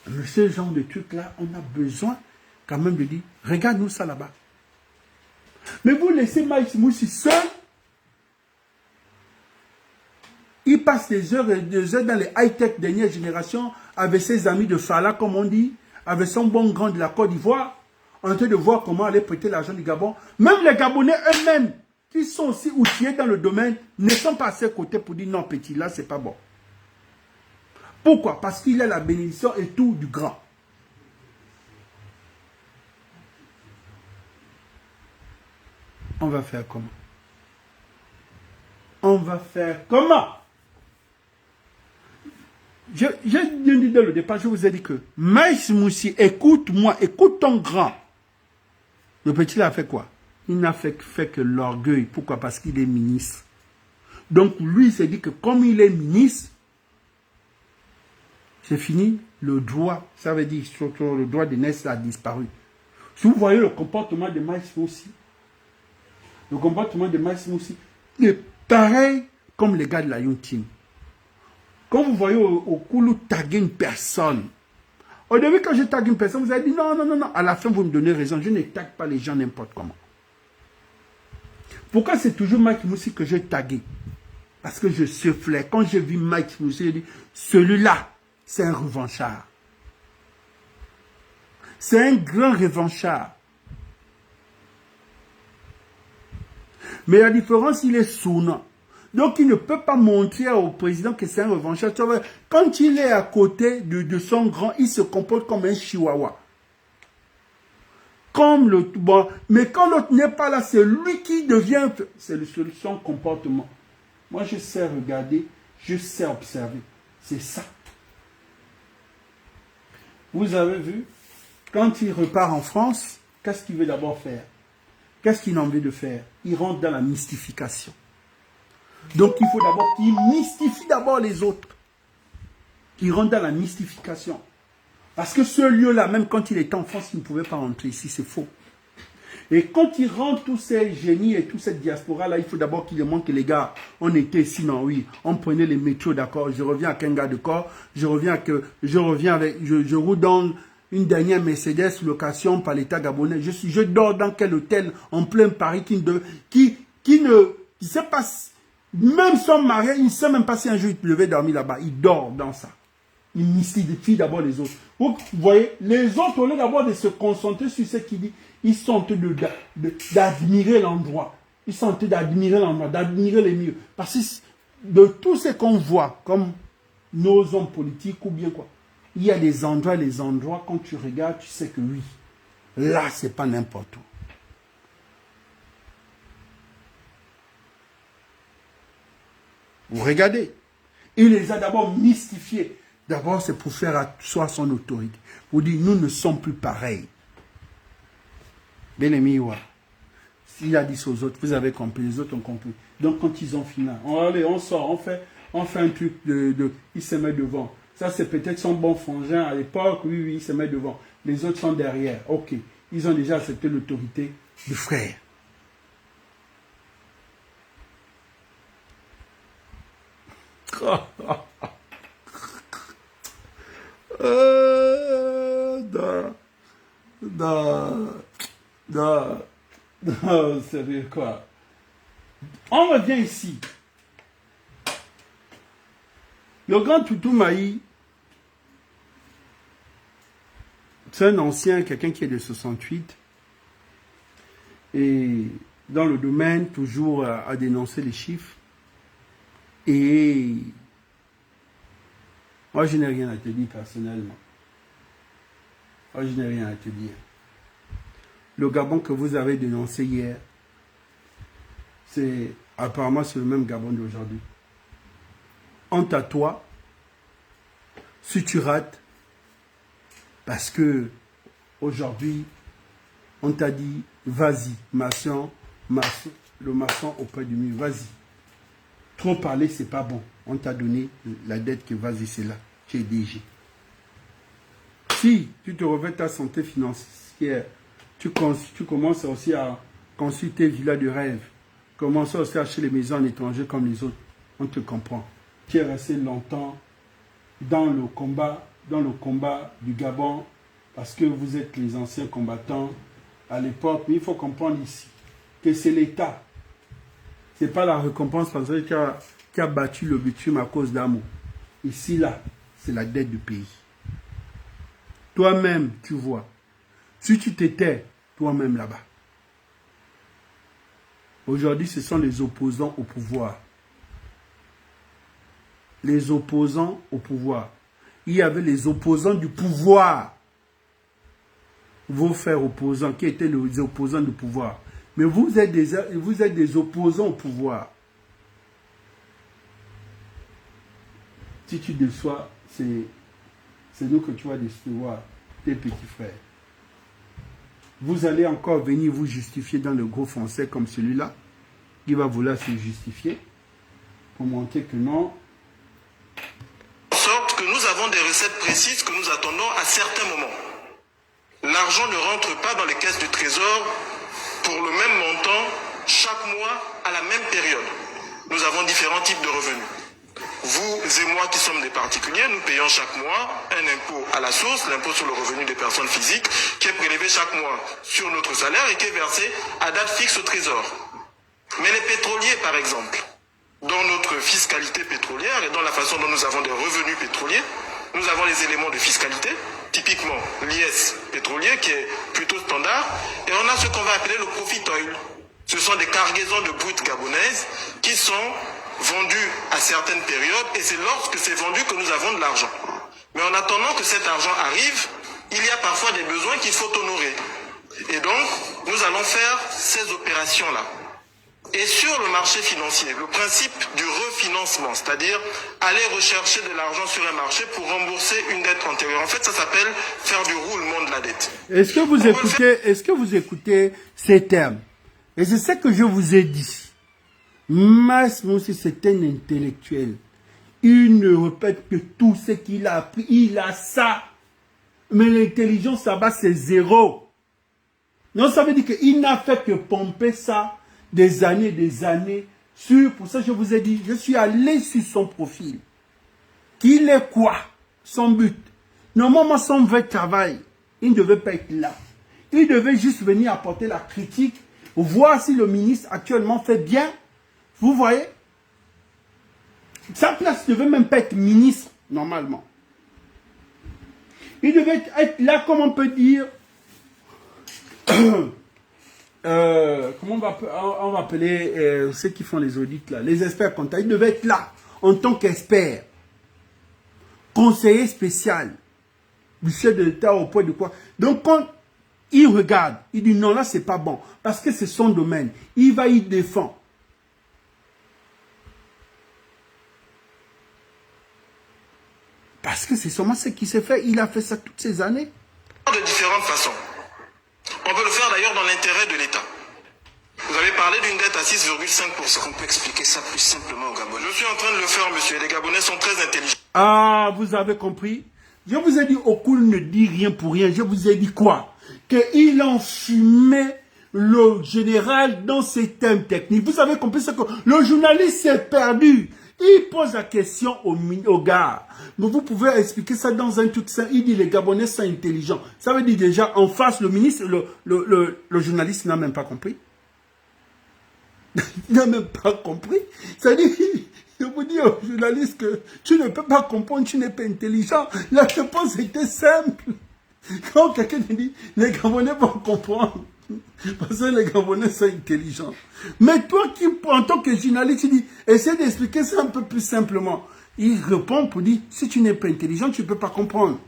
Mais ce genre de truc-là, on a besoin quand même de dire, regarde-nous ça là-bas. Mais vous laissez Mike Moussi seul. Il passe des heures et des heures dans les high-tech dernière génération avec ses amis de Fala, comme on dit, avec son bon grand de la Côte d'Ivoire, en train de voir comment aller prêter l'argent du Gabon. Même les Gabonais eux-mêmes, qui sont aussi outillés dans le domaine, ne sont pas à ses côtés pour dire non, petit, là, c'est pas bon. Pourquoi? Parce qu'il a la bénédiction et tout du grand. On va faire comment? On va faire comment? J'ai dit dès le départ, je vous ai dit que Maïs Moussi, écoute-moi, écoute ton grand. Le petit, il a fait quoi? Il n'a fait que l'orgueil. Pourquoi? Parce qu'il est ministre. Donc lui, il s'est dit que comme il est ministre, c'est fini, le droit, ça veut dire surtout le droit de naissance a disparu. Si vous voyez le comportement de Maïs Moussi, le comportement de Maïs Moussi est pareil comme les gars de la Young Team. Quand vous voyez au Koulou taguer une personne, au début quand je tague une personne, vous avez dit non, non, non, non. À la fin, vous me donnez raison. Je ne tague pas les gens n'importe comment. Pourquoi c'est toujours Mike Moussi que je tagué? Parce que je soufflais. Quand j'ai vu Mike Moussi, j'ai dit, celui-là, c'est un revanchard. C'est un grand revanchard. Mais la différence, il est sournois. Donc, il ne peut pas montrer au président que c'est un revanchard. Quand il est à côté de son grand, il se comporte comme un chihuahua. Comme le... Bon, mais quand l'autre n'est pas là, c'est lui qui devient... C'est son comportement. Moi, je sais regarder, je sais observer. C'est ça. Vous avez vu, quand il repart en France, qu'est-ce qu'il veut d'abord faire? Qu'est-ce qu'il a envie de faire? Il rentre dans la mystification. Donc, il faut d'abord qu'il mystifie d'abord les autres. Qu'il rentre dans la mystification. Parce que ce lieu-là, même quand il était en France, il ne pouvait pas rentrer ici, c'est faux. Et quand il rentre tous ces génies et toute cette diaspora-là, il faut d'abord qu'il demande que les gars, on était ici, non, oui, on prenait les métros, d'accord, je reviens à Kenga de Corps, je roule dans une dernière Mercedes location par l'État gabonais, je dors dans quel hôtel en plein Paris qui ne sait pas, même son mari, il ne sait même pas si un jour il devait dormir là-bas, il dort dans ça. Il mystifie d'abord les autres. Vous voyez, les autres, au lieu d'abord de se concentrer sur ce qu'il dit, ils sont en train d'admirer l'endroit. Ils sont en train d'admirer l'endroit, d'admirer les murs. Parce que de tout ce qu'on voit, comme nos hommes politiques ou bien quoi, il y a des endroits, quand tu regardes, tu sais que oui, là, c'est pas n'importe où. Vous regardez, il les a d'abord mystifiés. D'abord, c'est pour faire asseoir son autorité. Pour dire, nous ne sommes plus pareils. Bien-aimé, s'il a dit aux autres, vous avez compris, les autres ont compris. Donc, quand ils ont fini, allez, on sort, on fait un truc il se met devant. Ça, c'est peut-être son bon frangin à l'époque, oui, il se met devant. Les autres sont derrière. Ok, ils ont déjà accepté l'autorité du frère. Non, sérieux quoi. On revient ici. Le grand Toutou Maï, c'est un ancien, quelqu'un qui est de 68, et dans le domaine, toujours à dénoncer les chiffres. Et moi, je n'ai rien à te dire personnellement. Moi, je n'ai rien à te dire. Le Gabon que vous avez dénoncé hier, apparemment c'est le même Gabon d'aujourd'hui. Honte à toi, si tu rates, parce que aujourd'hui, on t'a dit, vas-y, maçon, le maçon auprès du mur, vas-y. Trop parler, c'est pas bon. On t'a donné la dette que vas-y, c'est là. Tu es DG. Si tu te revêts ta santé financière, tu commences aussi à construire tes villas de rêve. commencez aussi à acheter les maisons en étranger comme les autres. On te comprend. Tu es resté longtemps dans le combat du Gabon, parce que vous êtes les anciens combattants à l'époque. Mais il faut comprendre ici que c'est l'État. Ce n'est pas la récompense parce que tu as battu le bitume à cause d'amour. Ici, là, c'est la dette du pays. Toi-même, tu vois. Si tu t'étais toi-même là-bas. Aujourd'hui, ce sont les opposants au pouvoir. Les opposants au pouvoir. Il y avait les opposants du pouvoir. Vos frères opposants, qui étaient les opposants du pouvoir. Mais vous êtes des opposants au pouvoir. Si tu déçois, c'est nous que tu vas décevoir, tes petits frères. Vous allez encore venir vous justifier dans le gros français comme celui-là, qui va vouloir se justifier pour montrer que non.
En sorte que nous avons des recettes précises que nous attendons à certains moments. L'argent ne rentre pas dans les caisses du trésor pour le même montant chaque mois à la même période. Nous avons différents types de revenus. Vous et moi qui sommes des particuliers, nous payons chaque mois un impôt à la source, l'impôt sur le revenu des personnes physiques, qui est prélevé chaque mois sur notre salaire et qui est versé à date fixe au trésor. Mais les pétroliers, par exemple, dans notre fiscalité pétrolière et dans la façon dont nous avons des revenus pétroliers, nous avons les éléments de fiscalité, typiquement l'IS pétrolier qui est plutôt standard, et on a ce qu'on va appeler le profit oil. Ce sont des cargaisons de brut gabonaises qui sont vendues à certaines périodes, et c'est lorsque c'est vendu que nous avons de l'argent. Mais en attendant que cet argent arrive, il y a parfois des besoins qu'il faut honorer. Et donc, nous allons faire ces opérations-là. Et sur le marché financier, le principe du refinancement, c'est-à-dire aller rechercher de l'argent sur un marché pour rembourser une dette antérieure. En fait, ça s'appelle faire du roulement de la dette.
Est-ce que vous écoutez ces termes? Et c'est ce que je vous ai dit. Mas Moussi, c'est un intellectuel. Il ne répète que tout ce qu'il a appris. Il a ça. Mais l'intelligence là-bas, c'est zéro. Non, ça veut dire qu'il n'a fait que pomper ça des années. Pour ça, je vous ai dit, je suis allé sur son profil. Qu'il est quoi? Son but. Normalement, son vrai travail, il ne devait pas être là. Il devait juste venir apporter la critique, voir si le ministre actuellement fait bien. Vous voyez? Sa place ne devait même pas être ministre, normalement. Il devait être là, comme on peut dire, comment on va appeler ceux qui font les audits là, les experts comptables. Il devait être là, en tant qu'expert, conseiller spécial du chef de l'État au point de quoi. Donc quand il regarde, il dit non, là c'est pas bon, parce que c'est son domaine, il va y défendre. Parce que c'est seulement ce qui s'est fait. Il a fait ça toutes ces années.
De différentes façons. On peut le faire d'ailleurs dans l'intérêt de l'État. Vous avez parlé d'une dette à 6,5%.
On peut expliquer ça plus simplement aux Gabonais.
Je suis en train de le faire, monsieur. Et les Gabonais sont très intelligents.
Ah, vous avez compris? Je vous ai dit, Okul ne dit rien pour rien. Je vous ai dit quoi? Qu'il enfumait le général dans ses thèmes techniques. Vous avez compris ce que le journaliste s'est perdu. Il pose la question au gars. Mais vous pouvez expliquer ça dans un truc simple. Il dit les Gabonais sont intelligents. Ça veut dire déjà en face, le ministre, le journaliste n'a même pas compris. Il n'a même pas compris. C'est-à-dire, je vous dis au journaliste que tu ne peux pas comprendre, tu n'es pas intelligent. La réponse était simple. Quand quelqu'un dit les Gabonais vont comprendre. Parce que les Gabonais sont intelligents. Mais toi qui, en tant que journaliste, tu dis, essaie d'expliquer ça un peu plus simplement. Il répond pour dire, si tu n'es pas intelligent, tu ne peux pas comprendre.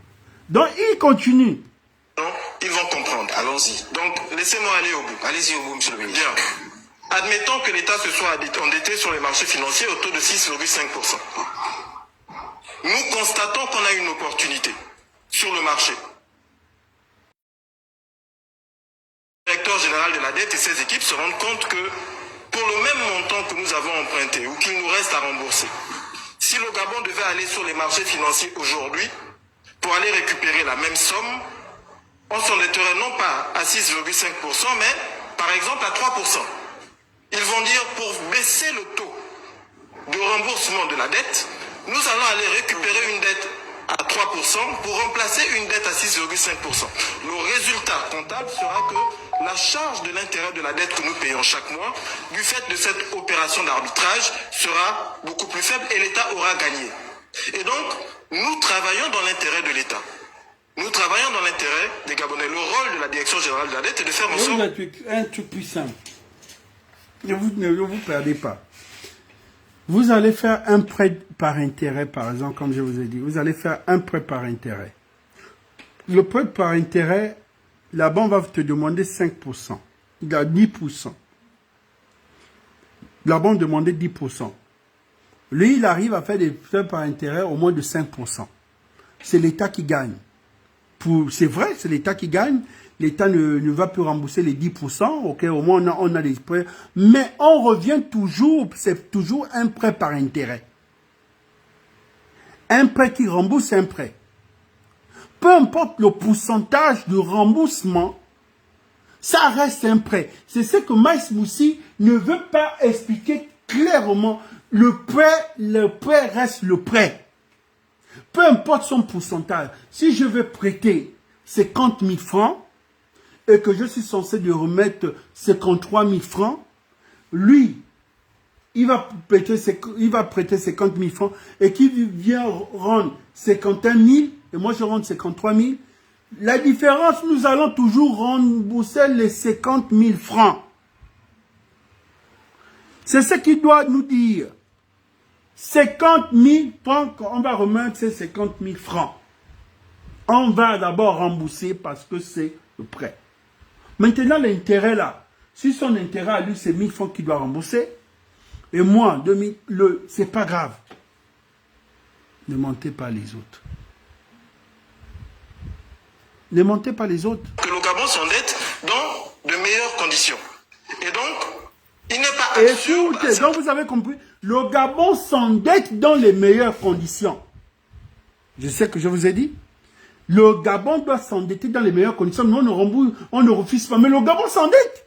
Donc, il continue.
Non, ils vont comprendre.
Allons-y.
Donc, laissez-moi aller au bout.
Allez-y au bout, monsieur le ministre.
Bien. Admettons que l'État se soit endetté sur les marchés financiers au taux de 6,5%. Nous constatons qu'on a une opportunité sur le marché. Le directeur général de la dette et ses équipes se rendent compte que pour le même montant que nous avons emprunté ou qu'il nous reste à rembourser, si le Gabon devait aller sur les marchés financiers aujourd'hui pour aller récupérer la même somme, on s'endetterait non pas à 6,5%, mais par exemple à 3%. Ils vont dire pour baisser le taux de remboursement de la dette, nous allons aller récupérer une dette à 3% pour remplacer une dette à 6,5%. Le résultat comptable sera que la charge de l'intérêt de la dette que nous payons chaque mois, du fait de cette opération d'arbitrage, sera beaucoup plus faible et l'État aura gagné. Et donc, nous travaillons dans l'intérêt de l'État. Nous travaillons dans l'intérêt des Gabonais. Le rôle de la Direction Générale de la Dette est de faire en sorte...
Un truc plus simple. Ne vous perdez pas. Vous allez faire un prêt par intérêt, par exemple, comme je vous ai dit. Vous allez faire un prêt par intérêt. Le prêt par intérêt, la banque va te demander 5%. Il a 10%. La banque demandait 10%. Lui, il arrive à faire des prêts par intérêt au moins de 5%. C'est l'État qui gagne. C'est vrai, c'est l'État qui gagne. L'État ne va plus rembourser les 10%. Ok, au moins on a des prêts. Mais on revient toujours, c'est toujours un prêt par intérêt. Un prêt qui rembourse un prêt. Peu importe le pourcentage de remboursement, ça reste un prêt. C'est ce que Maïs Moussi ne veut pas expliquer clairement. Le prêt reste le prêt. Peu importe son pourcentage. Si je veux prêter 50 000 francs et que je suis censé de remettre 53 000 francs, lui, il va prêter 50 000 francs et qui vient rendre 51 000 et moi je rends 53 000. La différence, nous allons toujours rembourser les 50 000 francs. C'est ce qu'il doit nous dire. 50 000 francs, on va remettre ces 50 000 francs. On va d'abord rembourser parce que c'est le prêt. Maintenant, l'intérêt là, si son intérêt à lui, c'est 1000 francs qu'il doit rembourser, et moi, 2000, c'est pas grave. Ne mentez pas les autres. Ne mentez pas les autres.
Que le Gabon s'endette dans de meilleures conditions. Et donc, il n'est pas
Et
absurde.
écoutez, donc vous avez compris, le Gabon s'endette dans les meilleures conditions. Je sais que je vous ai dit. Le Gabon doit s'endetter dans les meilleures conditions. Nous, on ne rembourse, on ne refuse pas. Mais le Gabon s'endette.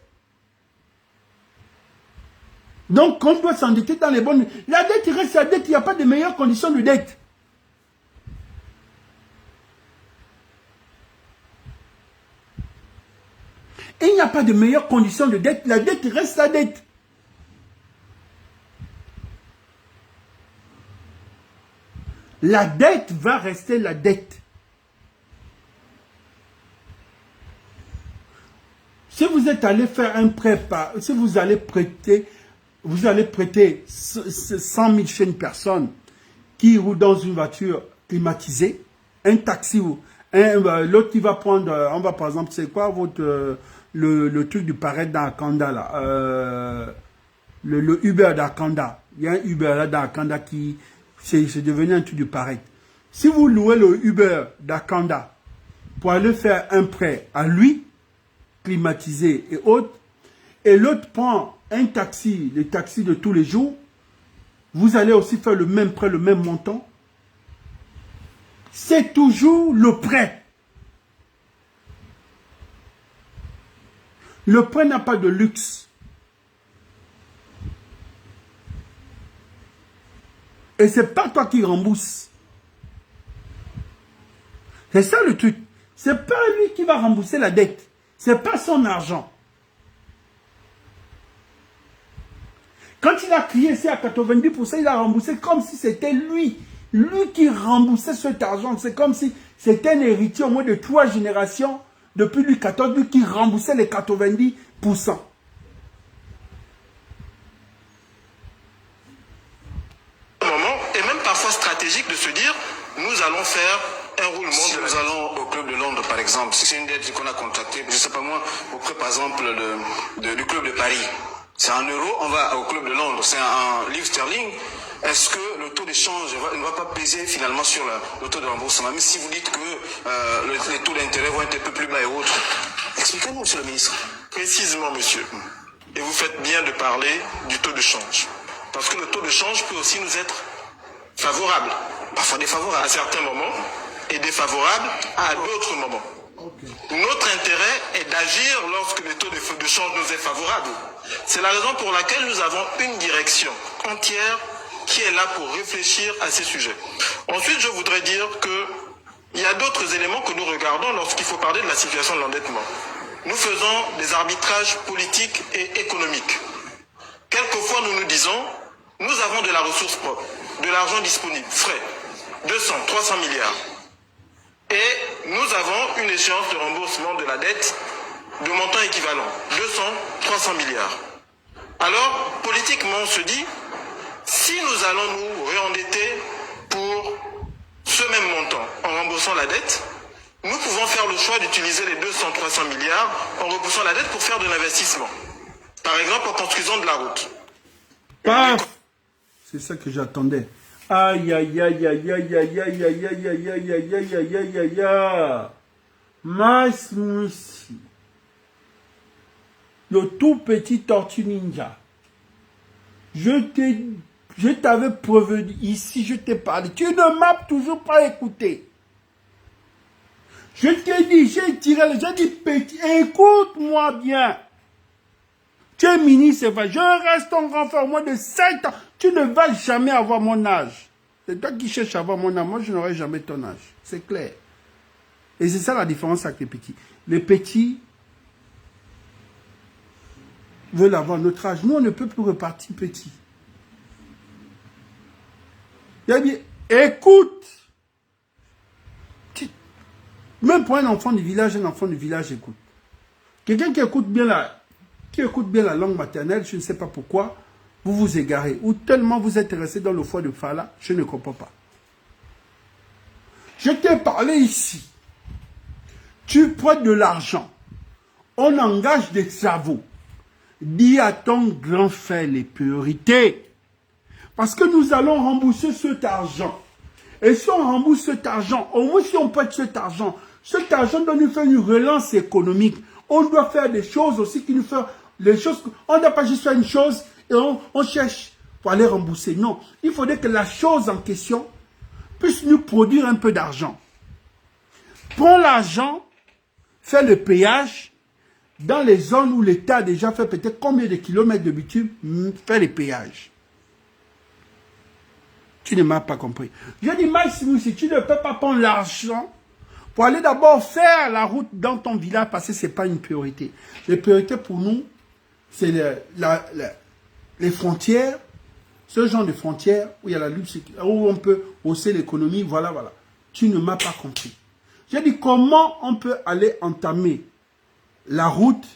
Donc, on doit s'endetter dans les bonnes... La dette reste la dette. Il n'y a pas de meilleures conditions de dette. Et il n'y a pas de meilleures conditions de dette. La dette reste la dette. La dette va rester la dette. Si vous êtes allé faire un prêt, si vous allez prêter 100 000 chez une personne qui roule dans une voiture climatisée, un taxi ou l'autre qui va prendre, on va par exemple, c'est quoi votre le truc du pareil dans Akanda là, le Uber d'Akanda. Il y a un Uber là dans Akanda qui c'est devenu un truc du pareil. Si vous louez le Uber d'Akanda pour aller faire un prêt à lui, climatisé et autres, et l'autre prend un taxi, les taxis de tous les jours, vous allez aussi faire le même prêt, le même montant. C'est toujours le prêt. Le prêt n'a pas de luxe. Et c'est pas toi qui rembourse. C'est ça le truc. C'est pas lui qui va rembourser la dette. C'est pas son argent. Quand il a crié, c'est à 90%, il a remboursé comme si c'était lui. Lui qui remboursait cet argent. C'est comme si c'était un héritier au moins de 3 générations. Depuis Louis XIV, lui qui remboursait les 90%.
Et même parfois stratégique de se dire, nous allons faire un roulement
Si
de
nous allons au Club de Londres, par exemple, si c'est une dette qu'on a contractée, je ne sais pas moi, auprès par exemple du Club de Paris, c'est en euros, on va au Club de Londres, c'est en livre sterling. Est-ce que le taux d'échange ne va pas peser finalement sur le taux de remboursement? Même si vous dites que les taux d'intérêt vont être un peu plus bas et autres. Expliquez-nous, monsieur le ministre.
précisément, monsieur. Et vous faites bien de parler du taux de change. Parce que le taux de change peut aussi nous être favorable, parfois défavorable à certains moments, et défavorable à d'autres moments. Okay. Notre intérêt est d'agir lorsque le taux de change nous est favorable. C'est la raison pour laquelle nous avons une direction entière qui est là pour réfléchir à ces sujets. Ensuite, je voudrais dire qu'il y a d'autres éléments que nous regardons lorsqu'il faut parler de la situation de l'endettement. Nous faisons des arbitrages politiques et économiques. Quelquefois, nous nous disons, nous avons de la ressource propre, de l'argent disponible, frais, 200, 300 milliards. Et nous avons une échéance de remboursement de la dette de montant équivalent, 200, 300 milliards. Alors, politiquement, on se dit, si nous allons nous réendetter pour ce même montant en remboursant la dette, nous pouvons faire le choix d'utiliser les 200-300 milliards en repoussant la dette pour faire de l'investissement. Par exemple, en construisant de la route.
Paf! C'est ça que j'attendais. Aïe, aïe, aïe, aïe, aïe, aïe, aïe, aïe, aïe, aïe, aïe, aïe, aïe, aïe, aïe, aïe, aïe. Masmoussi. Le tout petit tortue ninja. Je t'avais prévenu ici, je t'ai parlé. Tu ne m'as toujours pas écouté. Je t'ai dit, j'ai dit petit, écoute-moi bien. Tu es ministre, je reste ton grand frère au moins de 7 ans. Tu ne vas jamais avoir mon âge. C'est toi qui cherches à avoir mon âge. Moi, je n'aurai jamais ton âge. C'est clair. Et c'est ça la différence avec les petits. Les petits veulent avoir notre âge. Nous, on ne peut plus repartir petit. Il a dit, écoute. Même pour un enfant du village écoute. Quelqu'un qui écoute bien la langue maternelle, je ne sais pas pourquoi, vous vous égarez. Ou tellement vous êtes resté dans le foie de Fala, je ne comprends pas. Je t'ai parlé ici. Tu prends de l'argent. On engage des travaux. Dis à ton grand frère les priorités. Parce que nous allons rembourser cet argent. Et si on rembourse cet argent, au moins si on prête cet argent doit nous faire une relance économique. On doit faire des choses aussi qui nous font les choses. On ne doit pas juste faire une chose et on cherche pour aller rembourser. Non, il faudrait que la chose en question puisse nous produire un peu d'argent. Prends l'argent, fais le péage dans les zones où l'État a déjà fait peut-être combien de kilomètres de bitume, fais les péages. Tu ne m'as pas compris. Je dis, Maïs, si tu ne peux pas prendre l'argent pour aller d'abord faire la route dans ton village, parce que ce n'est pas une priorité. Les priorités pour nous, c'est les frontières, ce genre de frontières où il y a la lutte, où on peut hausser l'économie, voilà. Tu ne m'as pas compris. J'ai dit, comment on peut aller entamer la route,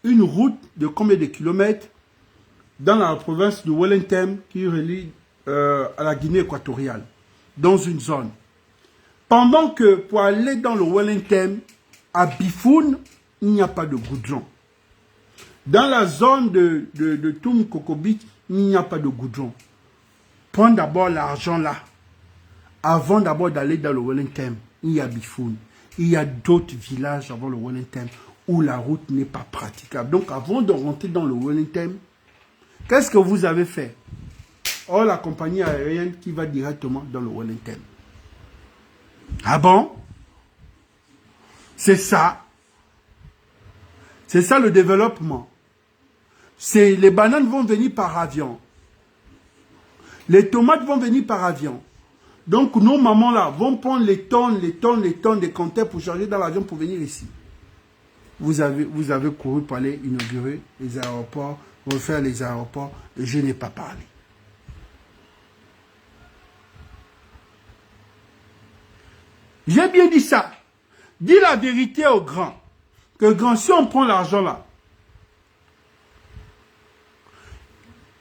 une route de combien de kilomètres dans la province de Wellington qui relie à la Guinée équatoriale, dans une zone. Pendant que pour aller dans le Wellington, à Bifoun, il n'y a pas de goudron. Dans la zone de Toum Kokobit, il n'y a pas de goudron. Prends d'abord l'argent là. Avant d'abord d'aller dans le Wellington, il y a Bifoun. Il y a d'autres villages avant le Wellington où la route n'est pas praticable. Donc avant de rentrer dans le Wellington, qu'est-ce que vous avez fait? Oh, la compagnie aérienne qui va directement dans le Wellington. Ah bon? C'est ça. C'est ça le développement. Les bananes vont venir par avion. Les tomates vont venir par avion. Donc nos mamans là vont prendre les tonnes de conteneurs pour charger dans l'avion pour venir ici. Vous avez couru pour aller inaugurer les aéroports, refaire les aéroports, et je n'ai pas parlé. J'ai bien dit ça. Dis la vérité aux grands. Que grand, si on prend l'argent là,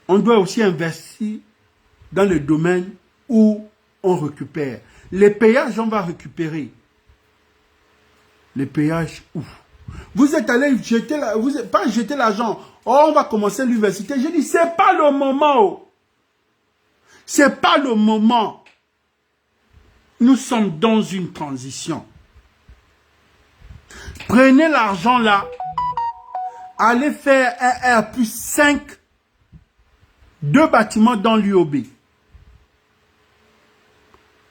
on doit aussi investir dans le domaine où on récupère. Les péages, on va récupérer. Les péages où? Vous êtes allé jeter, pas jeter l'argent. Oh, on va commencer l'université. J'ai dit, c'est pas le moment. Oh. C'est pas le moment. Nous sommes dans une transition. Prenez l'argent là. Allez faire un R+5. 2 bâtiments dans l'UOB.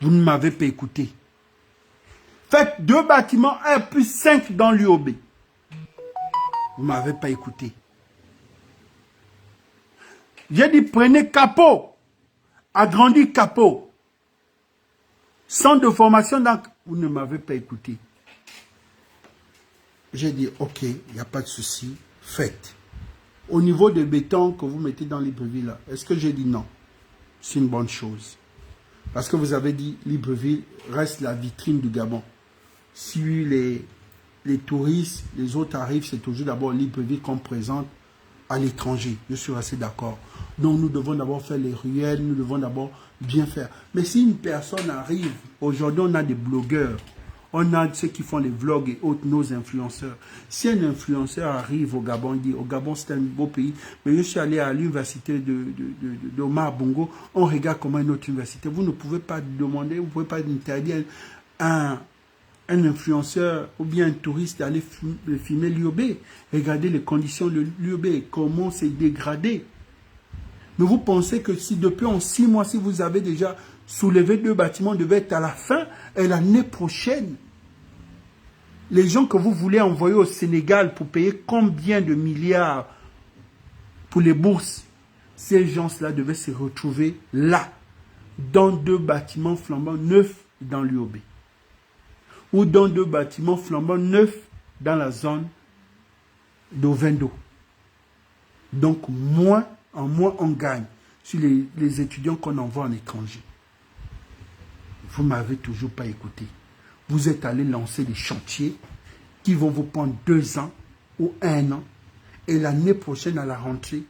Vous ne m'avez pas écouté. Faites 2 bâtiments R+5 dans l'UOB. Vous ne m'avez pas écouté. J'ai dit, prenez capot. Agrandi capot. Centre de formation, donc, vous ne m'avez pas écouté. J'ai dit, ok, il n'y a pas de souci, faites. Au niveau de béton que vous mettez dans Libreville, est-ce que j'ai dit non? C'est une bonne chose. Parce que vous avez dit, Libreville reste la vitrine du Gabon. Si les touristes, les autres arrivent, c'est toujours d'abord Libreville qu'on présente à l'étranger. Je suis assez d'accord. Donc nous devons d'abord faire les ruelles, nous devons d'abord bien faire. Mais si une personne arrive, aujourd'hui on a des blogueurs, on a ceux qui font les vlogs et autres, nos influenceurs. Si un influenceur arrive au Gabon, il dit, au Gabon c'est un beau pays, mais je suis allé à l'université d'Omar Bongo, on regarde comment une autre université. Vous ne pouvez pas demander, vous ne pouvez pas interdire un influenceur ou bien un touriste d'aller filmer l'UOB. Regardez les conditions de l'UOB, comment c'est dégradé. Mais vous pensez que si depuis en 6 mois, si vous avez déjà soulevé 2 bâtiments, devait être à la fin et l'année prochaine, les gens que vous voulez envoyer au Sénégal pour payer combien de milliards pour les bourses, ces gens-là devaient se retrouver là, dans 2 bâtiments flambants neufs dans l'UOB. Ou dans 2 bâtiments flambants neufs dans la zone d'Ovendo. Donc, en moins on gagne sur les étudiants qu'on envoie en étranger. Vous ne m'avez toujours pas écouté. Vous êtes allé lancer des chantiers qui vont vous prendre 2 ans ou 1 an. Et l'année prochaine, à la rentrée,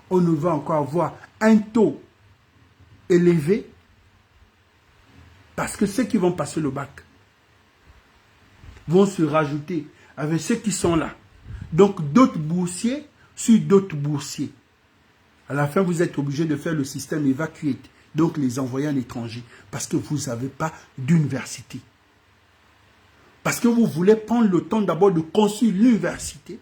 on ne va encore avoir un taux élevé parce que ceux qui vont passer le bac vont se rajouter avec ceux qui sont là. Donc, d'autres boursiers sur d'autres boursiers. À la fin, vous êtes obligé de faire le système évacué, donc les envoyer à l'étranger, parce que vous n'avez pas d'université. Parce que vous voulez prendre le temps d'abord de construire l'université,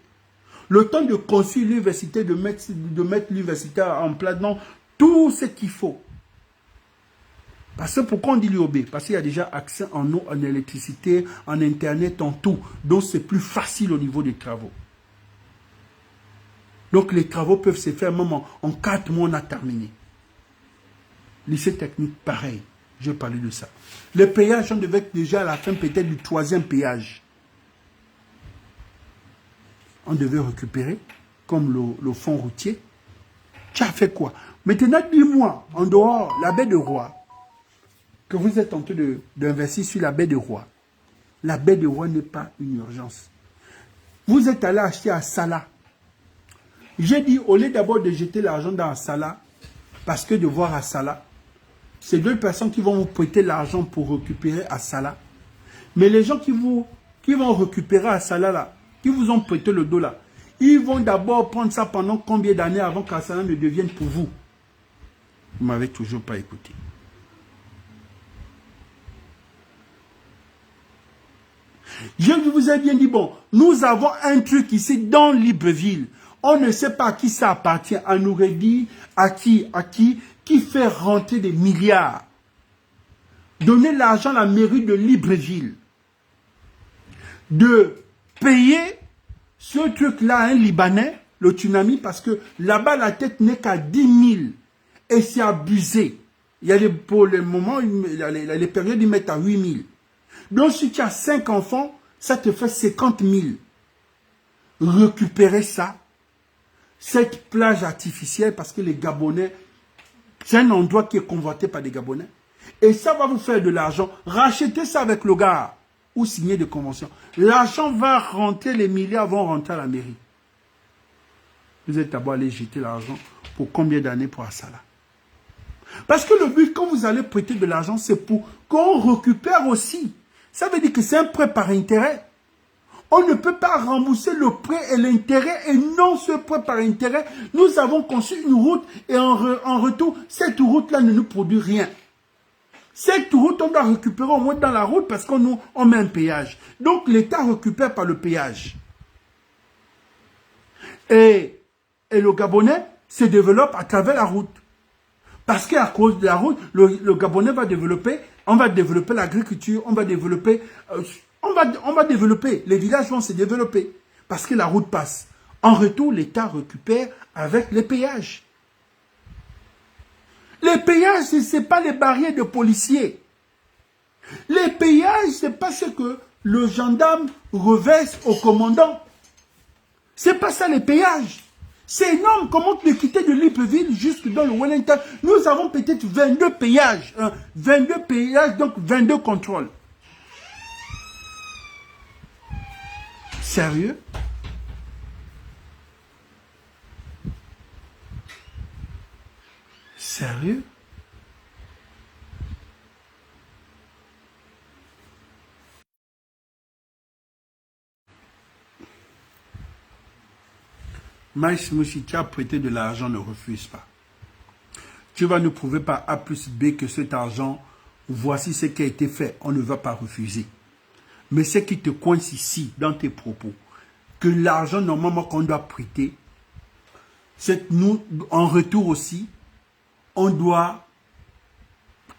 le temps de construire l'université, de mettre l'université en place, dans tout ce qu'il faut. Parce que pourquoi on dit l'UOB? Parce qu'il y a déjà accès en eau, en électricité, en internet, en tout. Donc c'est plus facile au niveau des travaux. Donc les travaux peuvent se faire même en 4 mois, on a terminé. Lycée technique, pareil. Je vais parler de ça. Les péages, on devait être déjà à la fin peut-être du 3e péage. On devait récupérer, comme le fonds routier. Tu as fait quoi? Maintenant, dis-moi, en dehors, la baie de Roi, que vous êtes en train d'investir sur la baie de Roi. La baie de Roi n'est pas une urgence. Vous êtes allé acheter à Salah. J'ai dit, au lieu d'abord de jeter l'argent dans Salah, parce que de voir à Salah, c'est 2 personnes qui vont vous prêter l'argent pour récupérer à Salah. Mais les gens qui vont récupérer à Salah, là, qui vous ont prêté le dos là, ils vont d'abord prendre ça pendant combien d'années avant qu'à Salah ne devienne pour vous? Vous ne m'avez toujours pas écouté. Je vous ai bien dit, bon, nous avons un truc ici dans Libreville. On ne sait pas à qui ça appartient. On nous dit à qui fait rentrer des milliards. Donner l'argent à la mairie de Libreville. De payer ce truc-là à un Libanais, le tsunami, parce que là-bas, la tête n'est qu'à 10 000. Et c'est abusé. Il y a pour le moment, les périodes, ils mettent à 8 000. Donc, si tu as 5 enfants, ça te fait 50 000. Récupérer ça. Cette plage artificielle, parce que les Gabonais, c'est un endroit qui est convoité par des Gabonais. Et ça va vous faire de l'argent. Rachetez ça avec le gars ou signer des conventions. L'argent va rentrer, les milliards vont rentrer à la mairie. Vous êtes d'abord allé jeter l'argent pour combien d'années pour Assala? Parce que le but, quand vous allez prêter de l'argent, c'est pour qu'on récupère aussi. Ça veut dire que c'est un prêt par intérêt. On ne peut pas rembourser le prêt et l'intérêt, et non ce prêt par intérêt. Nous avons conçu une route et en retour, cette route-là ne nous produit rien. Cette route, on doit récupérer au moins dans la route parce qu'on met un péage. Donc l'État récupère par le péage. Et le Gabonais se développe à travers la route. Parce qu'à cause de la route, le Gabonais va développer, on va développer l'agriculture, on va développer... On va développer, les villages vont se développer parce que la route passe. En retour, l'État récupère avec les péages. Les péages, ce n'est pas les barrières de policiers. Les péages, c'est pas ce que le gendarme reverse au commandant. C'est pas ça les péages. C'est énorme comment tu es quitté de Libreville jusque dans le Wellington. Nous avons peut-être 22 péages. 22 péages, donc 22 contrôles. Sérieux? Sérieux? Maïs Moussi, tu as prêté de l'argent, ne refuse pas. Tu vas nous prouver par A plus B que cet argent, voici ce qui a été fait, on ne va pas refuser. Mais ce qui te coince ici, dans tes propos, que l'argent normalement qu'on doit prêter, c'est que nous, en retour aussi, on doit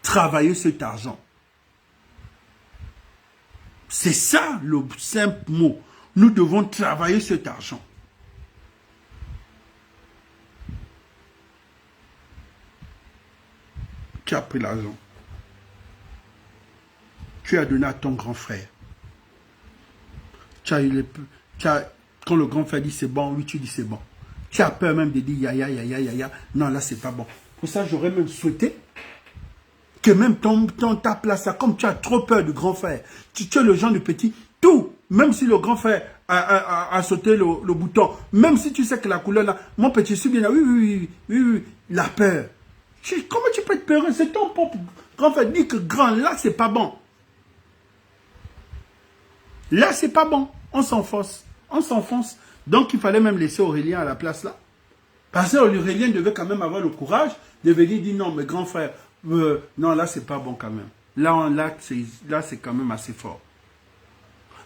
travailler cet argent. C'est ça le simple mot. Nous devons travailler cet argent. Tu as pris l'argent. Tu as donné à ton grand frère. Quand le grand frère dit c'est bon, oui, tu dis c'est bon. Tu as peur même de dire ya. Non, là, c'est pas bon. Pour ça, j'aurais même souhaité que même ta place, là, comme tu as trop peur du grand frère, tu es le genre de petit, tout, même si le grand frère a sauté le bouton, même si tu sais que la couleur là, mon petit, je suis bien là, oui, la peur. Comment tu peux être peureux? C'est ton propre grand frère. Dis que grand, là, c'est pas bon. Là, c'est pas bon. On s'enfonce. Donc, il fallait même laisser Aurélien à la place là. Parce que Aurélien devait quand même avoir le courage de venir dire non, mais grand frère, non, là, c'est pas bon quand même. Là, c'est quand même assez fort.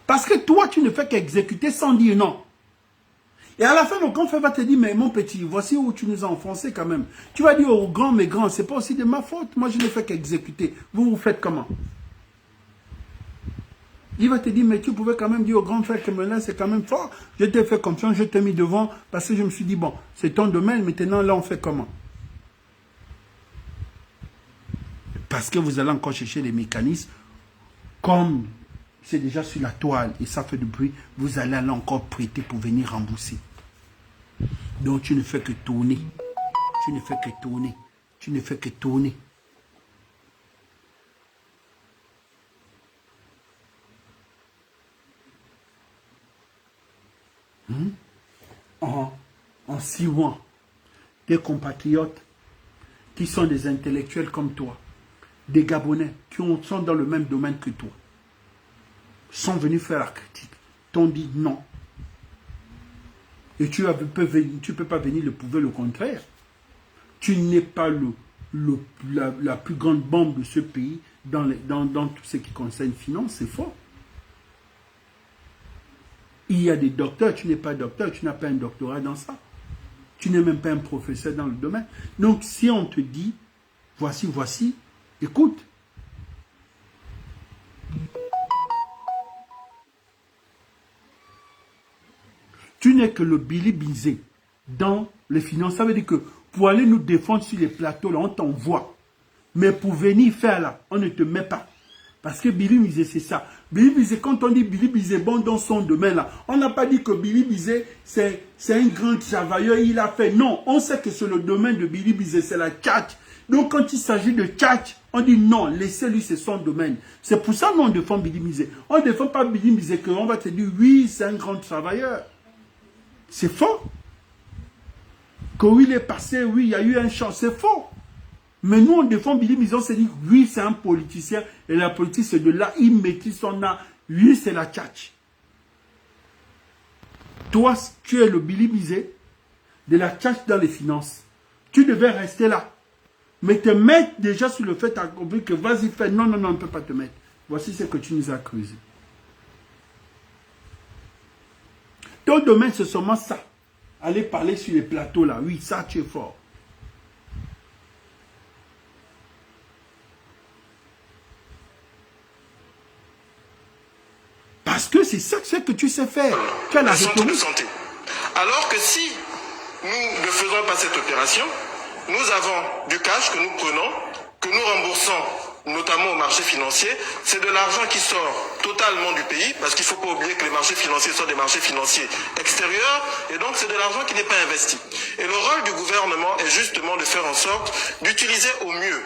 Parce que toi, tu ne fais qu'exécuter sans dire non. Et à la fin, le grand frère va te dire, mais mon petit, voici où tu nous as enfoncé quand même. Tu vas dire au grand, mais grand, c'est pas aussi de ma faute. Moi, je ne fais qu'exécuter. Vous faites comment? Il va te dire, mais tu pouvais quand même dire au grand frère que maintenant, c'est quand même fort. Je t'ai fait confiance, je t'ai mis devant, parce que je me suis dit, bon, c'est ton domaine, maintenant, là, on fait comment? Parce que vous allez encore chercher les mécanismes, comme c'est déjà sur la toile et ça fait du bruit, vous allez encore prêter pour venir rembourser. Donc tu ne fais que tourner. Tu ne fais que tourner. Tu ne fais que tourner. En 6 mois, des compatriotes qui sont des intellectuels comme toi, des Gabonais qui sont dans le même domaine que toi, sont venus faire la critique, t'ont dit non. Et tu ne peux pas venir le prouver le contraire. Tu n'es pas la plus grande bombe de ce pays dans tout ce qui concerne finance, c'est faux. Il y a des docteurs, tu n'es pas docteur, tu n'as pas un doctorat dans ça. Tu n'es même pas un professeur dans le domaine. Donc si on te dit, voici, écoute. Tu n'es que le Billy Bizet dans les finances. Ça veut dire que pour aller nous défendre sur les plateaux, là, on t'envoie. Mais pour venir faire là, on ne te met pas. Parce que Billy Bizet, c'est ça. Billy Bizet, quand on dit Billy Bizet bon dans son domaine là, on n'a pas dit que Billy Bizet, c'est un grand travailleur, il a fait. Non, on sait que c'est le domaine de Billy Bizet, c'est la tchatch. Donc quand il s'agit de tchatch, on dit non, laissez-lui, c'est son domaine. C'est pour ça qu'on défend Billy Bizet. On ne défend pas Billy Bizet, qu'on va te dire oui, c'est un grand travailleur. C'est faux. Que oui, il est passé, oui, il y a eu un champ, c'est faux. Mais nous, on défend Billy Bizet, on se dit, oui, c'est un politicien, et la politique, c'est de là, il maîtrise son art. Oui, c'est la tchatch. Toi, tu es le Billy Bizet de la tchatch dans les finances. Tu devais rester là. Mais te mettre déjà sur le fait accompli que vas-y, fais. Non, on ne peut pas te mettre. Voici ce que tu nous as creusé. Ton domaine, c'est seulement ça. Aller parler sur les plateaux là. Oui, ça, tu es fort. Parce que c'est ça que tu sais faire. Tu as la
centre de
rhétorique.
santé.
Alors que si nous ne faisons pas cette opération, nous avons du cash que nous prenons, que nous remboursons notamment au marché financier. C'est de l'argent qui sort totalement du pays, parce qu'il ne faut pas oublier que les marchés financiers sont des marchés financiers extérieurs, et donc c'est de l'argent qui n'est pas investi. Et le rôle du gouvernement est justement de faire en sorte d'utiliser au mieux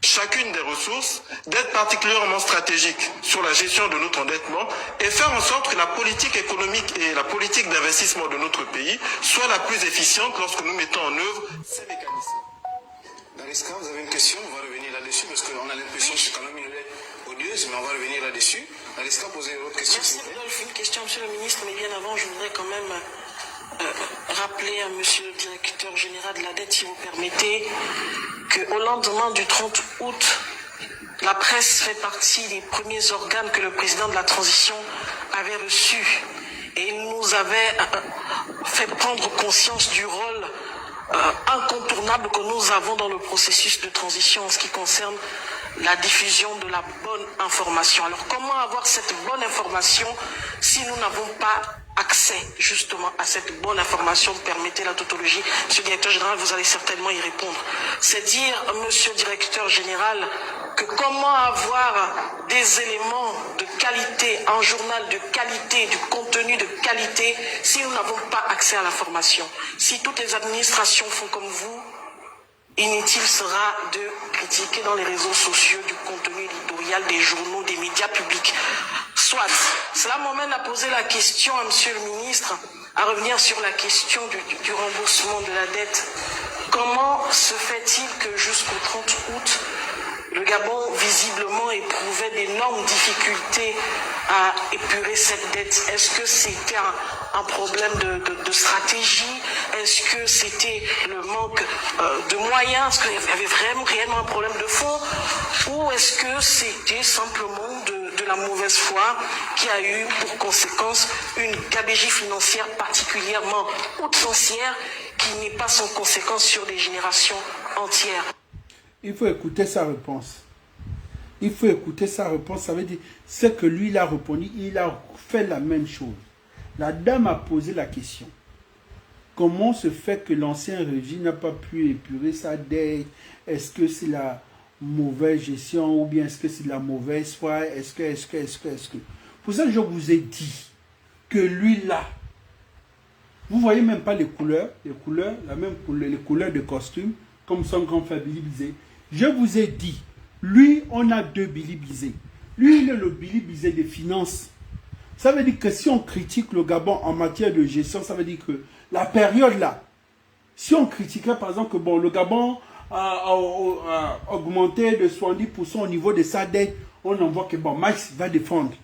chacune des ressources, d'être particulièrement stratégique sur la gestion de notre endettement et faire en sorte que la politique économique et la politique d'investissement de notre pays soit la plus efficiente lorsque nous mettons en œuvre ces mécanismes.
Dariska, vous avez une question, on va revenir là-dessus parce qu'on a l'impression que c'est quand même une lettre odieuse, mais on va revenir là-dessus. Dariska, posez votre question.
Merci Rodolphe. Une question, monsieur le ministre, mais bien avant, je voudrais quand même rappeler à monsieur le directeur général de la dette, si vous permettez, qu'au lendemain du 30 août, la presse fait partie des premiers organes que le président de la transition avait reçus. Et il nous avait fait prendre conscience du rôle incontournable que nous avons dans le processus de transition en ce qui concerne la diffusion de la bonne information. Alors comment avoir cette bonne information si nous n'avons pas accès justement à cette bonne information? Permettez la tautologie. Monsieur le directeur général, vous allez certainement y répondre. C'est dire, monsieur le directeur général, que comment avoir des éléments de qualité, un journal de qualité, du contenu de qualité, si nous n'avons pas accès à l'information. Si toutes les administrations font comme vous, inutile sera de critiquer dans les réseaux sociaux du contenu éditorial des journaux, des médias publics. Soit, cela m'emmène à poser la question à monsieur le ministre, à revenir sur la question du remboursement de la dette. Comment se fait-il que jusqu'au 30 août, le Gabon visiblement éprouvait d'énormes difficultés à épurer cette dette? Est-ce que c'était un problème de stratégie? Est-ce que c'était le manque de moyens? Est-ce qu'il y avait vraiment réellement un problème de fond? Ou est-ce que c'était simplement de la mauvaise foi qui a eu pour conséquence une gabegie financière particulièrement outrancière qui n'est pas sans conséquence sur des générations entières?
Il faut écouter sa réponse. Il faut écouter sa réponse. Ça veut dire, c'est que lui, il a répondu, il a fait la même chose. La dame a posé la question. Comment se fait que l'ancien régime n'a pas pu épurer sa dette? Est-ce que c'est la mauvaise gestion ou bien est-ce que c'est la mauvaise foi? Est-ce que... Pour ça, je vous ai dit que lui, là, vous voyez même pas les couleurs, la même couleur, les couleurs de costume, comme son grand frère Billy Bizet. Je vous ai dit, lui, on a deux Billy Bizet. Lui, il est le Billy Bizet des finances. Ça veut dire que si on critique le Gabon en matière de gestion, ça veut dire que la période là, si on critiquait par exemple que bon, le Gabon a augmenté de 70% au niveau de sa dette, on en voit que bon, Max va défendre.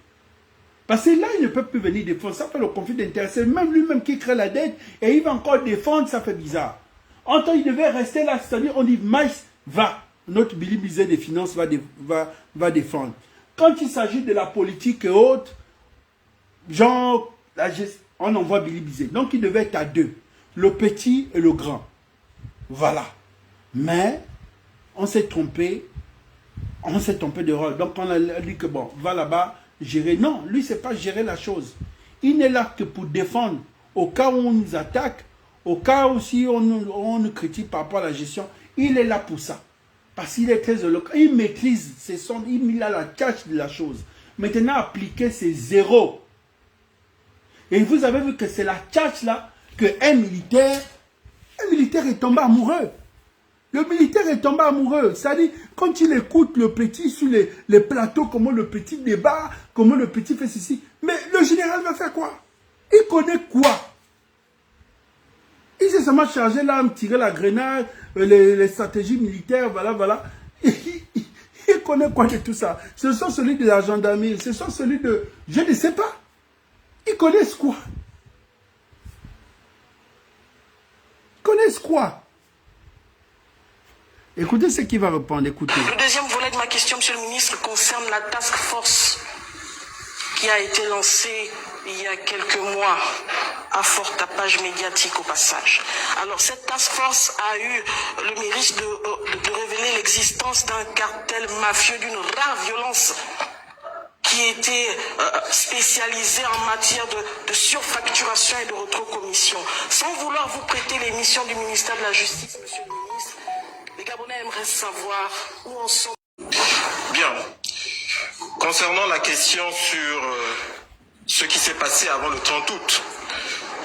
Parce que là, il ne peut plus venir défendre. Ça fait le conflit d'intérêt. C'est même lui-même qui crée la dette et il va encore défendre, ça fait bizarre. En temps, il devait rester là, c'est-à-dire on dit Maïs va, notre Billy Bizet des finances va défendre. Quand il s'agit de la politique et autres, genre, on envoie Billy Bizet. Donc il devait être à deux, le petit et le grand. Voilà. Mais on s'est trompé de rôle. Donc on a dit que bon, va là-bas, gérer. Non, lui, c'est pas gérer la chose. Il n'est là que pour défendre au cas où on nous attaque. Au cas où si on nous critique par rapport à la gestion, il est là pour ça. Parce qu'il est très éloquent. Il maîtrise ses sons, il a la tâche de la chose. Maintenant, appliquer, c'est zéro. Et vous avez vu que c'est la tâche là qu'un militaire est tombé amoureux. Le militaire est tombé amoureux. C'est-à-dire, quand il écoute le petit sur les plateaux, comment le petit débat, comment le petit fait ceci. Mais le général va faire quoi? Il connaît quoi? Il s'est seulement chargé là, à tirer la grenade, les stratégies militaires, voilà. Il connaît quoi de tout ça? Ce sont celui de la gendarmerie, ce sont celui de... Je ne sais pas. Ils connaissent quoi? Ils connaissent quoi? Écoutez ce qu'il va répondre, écoutez.
Le deuxième volet de ma question, monsieur le ministre, concerne la task force qui a été lancée il y a quelques mois à fort tapage médiatique au passage. Alors cette task force a eu le mérite de révéler l'existence d'un cartel mafieux d'une rare violence qui qui était spécialisé en matière de surfacturation et de rétrocommission. Sans vouloir vous prêter les missions du ministère de la Justice, Monsieur le ministre, les Gabonais aimeraient savoir où en sont.
Bien. Concernant la question sur ce qui s'est passé avant le 30 août,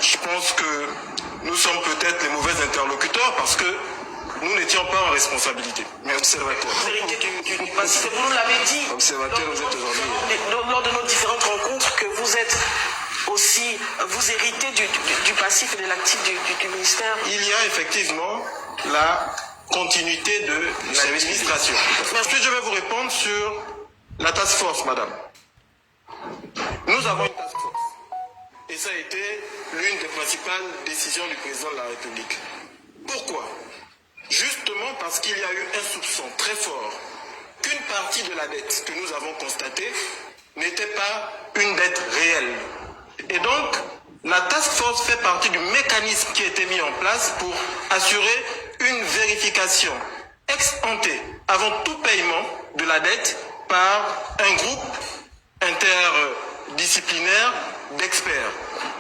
je pense que nous sommes peut-être les mauvais interlocuteurs parce que nous n'étions pas en responsabilité, mais observateurs.
Vérité du passé, vous nous l'avez dit
Observateur, vous êtes aujourd'hui.
lors de nos différentes rencontres que vous êtes aussi, vous héritez du passif et de l'actif du ministère.
Il y a effectivement la continuité de l'administration. Ensuite, je vais vous répondre sur la task force, madame. Nous avons une task force. Et ça a été l'une des principales décisions du président de la République. Pourquoi? Justement parce qu'il y a eu un soupçon très fort qu'une partie de la dette que nous avons constatée n'était pas une dette réelle. Et donc, la task force fait partie du mécanisme qui a été mis en place pour assurer une vérification ex ante avant tout paiement de la dette par un groupe interdisciplinaire d'experts.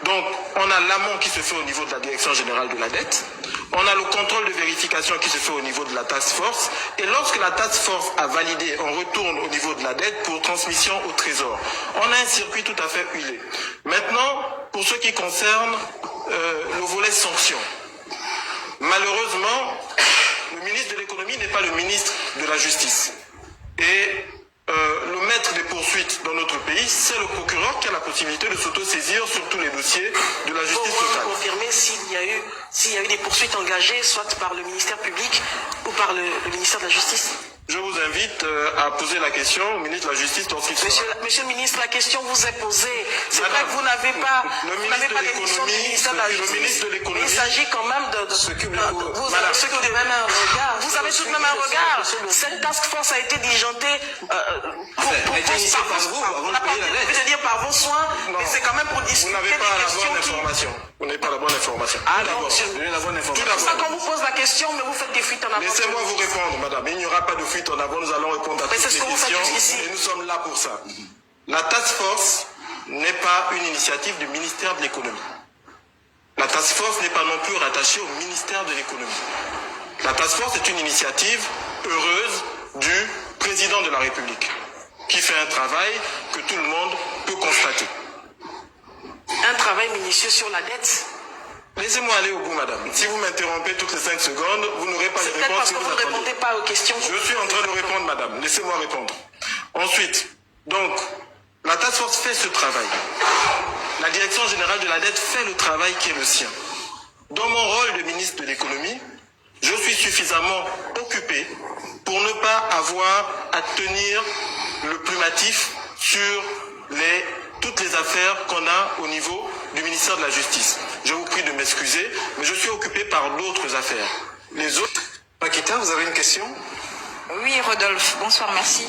Donc, on a l'amont qui se fait au niveau de la Direction générale de la dette, on a le contrôle de vérification qui se fait au niveau de la task force, et lorsque la task force a validé, on retourne au niveau de la dette pour transmission au Trésor. On a un circuit tout à fait huilé. Maintenant, pour ce qui concerne le volet sanctions, malheureusement, le ministre de l'économie n'est pas le ministre de la justice. Et le maître des poursuites dans notre pays, c'est le procureur qui a la possibilité de s'auto-saisir sur tous les dossiers de la justice locale.
Pour confirmer s'il y a eu des poursuites engagées, soit par le ministère public ou par le ministère de la Justice.
Je vous invite à poser la question au ministre de la Justice lorsqu'il sera.
Monsieur le ministre, la question vous est posée. C'est vrai que vous n'avez pas l'émission du ministère de la Justice.
Le ministre de l'économie.
Il s'agit quand même vous avez tout de même un regard. Vous avez tout de même un regard. Cette task force a été diligentée par vos soins, mais c'est quand même pour discuter
des questions. Vous n'avez pas la bonne information.
Ah non, monsieur. C'est pour ça qu'on vous pose la question, mais vous faites des fuites en avant.
Laissez-moi vous répondre, madame. Il n'y aura pas de fuite en avant. Nous allons répondre à toutes les questions. Et nous sommes là pour ça. La task force n'est pas une initiative du ministère de l'économie. La task force n'est pas non plus rattachée au ministère de l'économie. La task force est une initiative heureuse du président de la République, qui fait un travail que tout le monde peut constater.
Un travail minutieux sur la dette.
Laissez-moi aller au bout, madame. Si vous m'interrompez toutes les 5 secondes, vous n'aurez pas les réponses.
Parce que vous ne répondez pas aux questions.
Je suis en train de répondre, madame. Laissez-moi répondre. Ensuite, donc, la task force fait ce travail. La Direction générale de la dette fait le travail qui est le sien. Dans mon rôle de ministre de l'économie, je suis suffisamment occupé pour ne pas avoir à tenir le plumatif sur toutes les affaires qu'on a au niveau du ministère de la Justice. Je vous prie de m'excuser, mais je suis occupé par d'autres affaires. Les autres...
Paquita, vous avez une question?
Oui, Rodolphe, bonsoir, merci.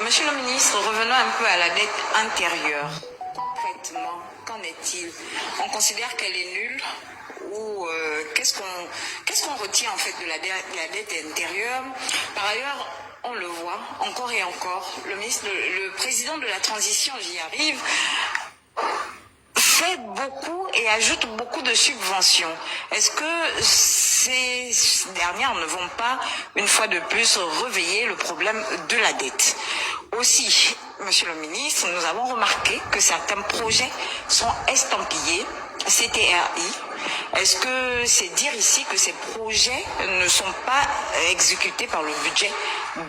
Monsieur le ministre, revenons un peu à la dette intérieure. Concrètement, qu'en est-il? On considère qu'elle est nulle ou qu'est-ce qu'on retient en fait de la dette intérieure? Par ailleurs, on le voit encore et encore, le président de la transition, j'y arrive, fait beaucoup et ajoute beaucoup de subventions. Est-ce que ces dernières ne vont pas, une fois de plus, réveiller le problème de la dette? Aussi, monsieur le ministre, nous avons remarqué que certains projets sont estampillés CTRI. Est-ce que c'est dire ici que ces projets ne sont pas exécutés par le budget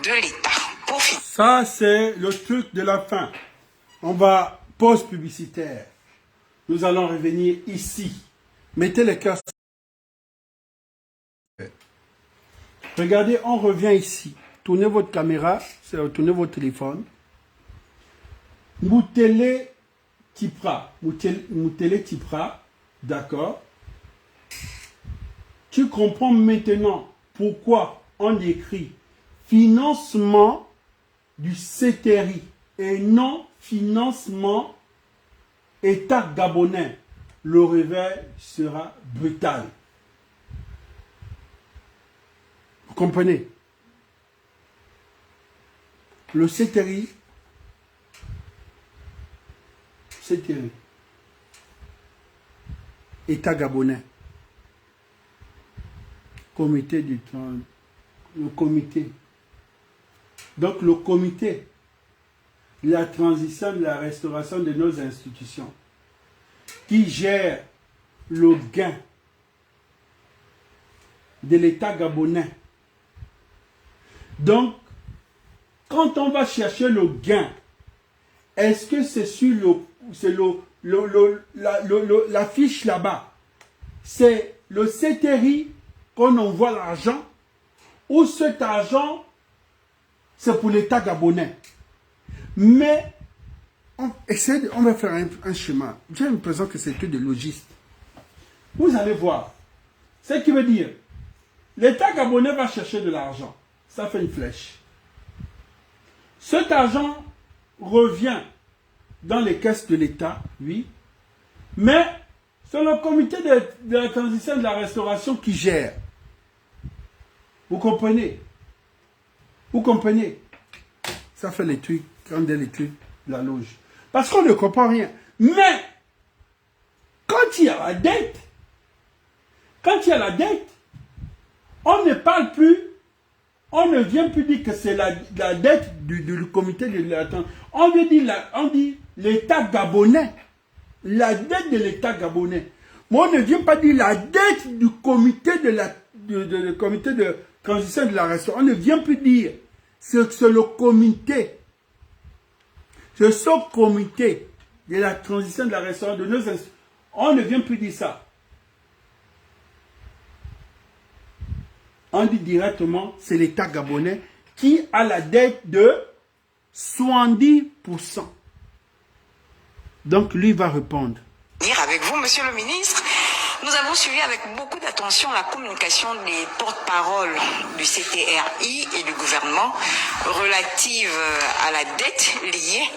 de l'État? Pour finir.
Ça, c'est le truc de la fin. On va pause publicitaire. Nous allons revenir ici. Mettez les cœurs. Regardez, on revient ici. Tournez votre caméra, tournez votre téléphone. Moutele Tipra. Moutele Tipra. D'accord. Tu comprends maintenant pourquoi on écrit financement du CTRI et non financement État gabonais. Le réveil sera brutal. Vous comprenez? Le CTRI c'est terrible. État gabonais. Comité du temps. Le comité. Donc le comité de la transition, de la restauration de nos institutions, qui gère le gain de l'État gabonais. Donc, quand on va chercher le gain, est-ce que c'est sur la fiche là-bas? C'est le CTRI qu'on envoie l'argent ou cet argent, c'est pour l'État gabonais? Mais, on va faire un schéma. J'ai l'impression que c'est que des logistes. Vous allez voir. Ce qui veut dire, l'État gabonais va chercher de l'argent. Ça fait une flèche. Cet argent revient dans les caisses de l'État, oui. Mais c'est le comité de la transition de la restauration qui gère. Vous comprenez? Vous comprenez? Ça fait les trucs, quand il y a les trucs, la loge. Parce qu'on ne comprend rien. Mais, quand il y a la dette, on ne parle plus, on ne vient plus dire que c'est la dette du comité de la transition. On dit l'État gabonais. La dette de l'État gabonais. Mais on ne vient pas dire la dette du comité de comité de transition de la restauration. On ne vient plus dire. C'est le comité. C'est ce comité de la transition de la restauration de nos institutions. On ne vient plus dire ça. On dit directement, c'est l'État gabonais qui a la dette de 70%. Donc lui va répondre.
Avec vous, Monsieur le ministre, nous avons suivi avec beaucoup d'attention la communication des porte-paroles du CTRI et du gouvernement relative à la dette liée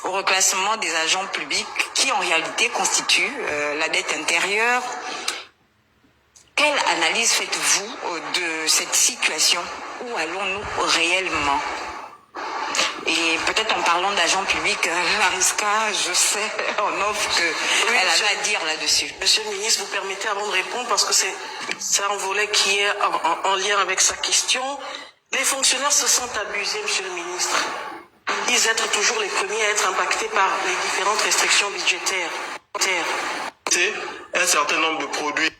au reclassement des agents publics qui en réalité constituent la dette intérieure. Quelle analyse faites-vous de cette situation? Où allons-nous réellement? Et peut-être en parlant d'agents publics, Mariska, je sais en off qu'elle avait à dire là-dessus.
Monsieur le ministre, vous permettez avant de répondre, parce que c'est un volet qui est en lien avec sa question. Les fonctionnaires se sentent abusés, monsieur le ministre. Ils disent être toujours les premiers à être impactés par les différentes restrictions budgétaires.
Un certain nombre de produits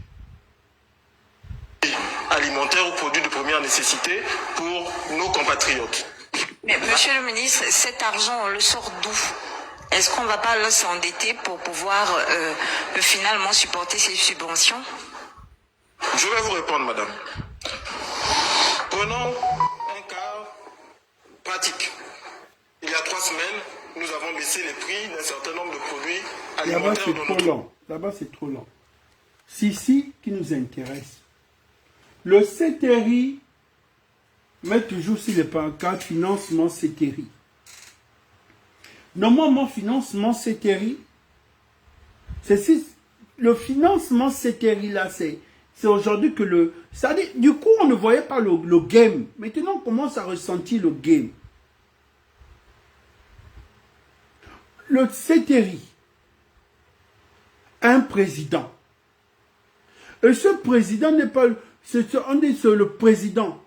alimentaires ou produits de première nécessité pour nos compatriotes.
Mais monsieur le ministre, cet argent, on le sort d'où? Est-ce qu'on ne va pas s'endetter pour pouvoir finalement supporter ces subventions?
Je vais vous répondre, madame. Prenons un cas pratique. Il y a 3 semaines, nous avons baissé les prix d'un certain nombre de produits alimentaires.
Là-bas, c'est trop long. Là-bas, c'est trop long. C'est ici qui nous intéresse. Le CTRI met toujours sur les pancartes financement CTRI. Normalement, financement CTRI, le financement CTRI là, c'est aujourd'hui que du coup, on ne voyait pas le game. Maintenant, on commence à ressentir le game. Le CTRI a un président. Et ce président n'est pas... On dit c'est le président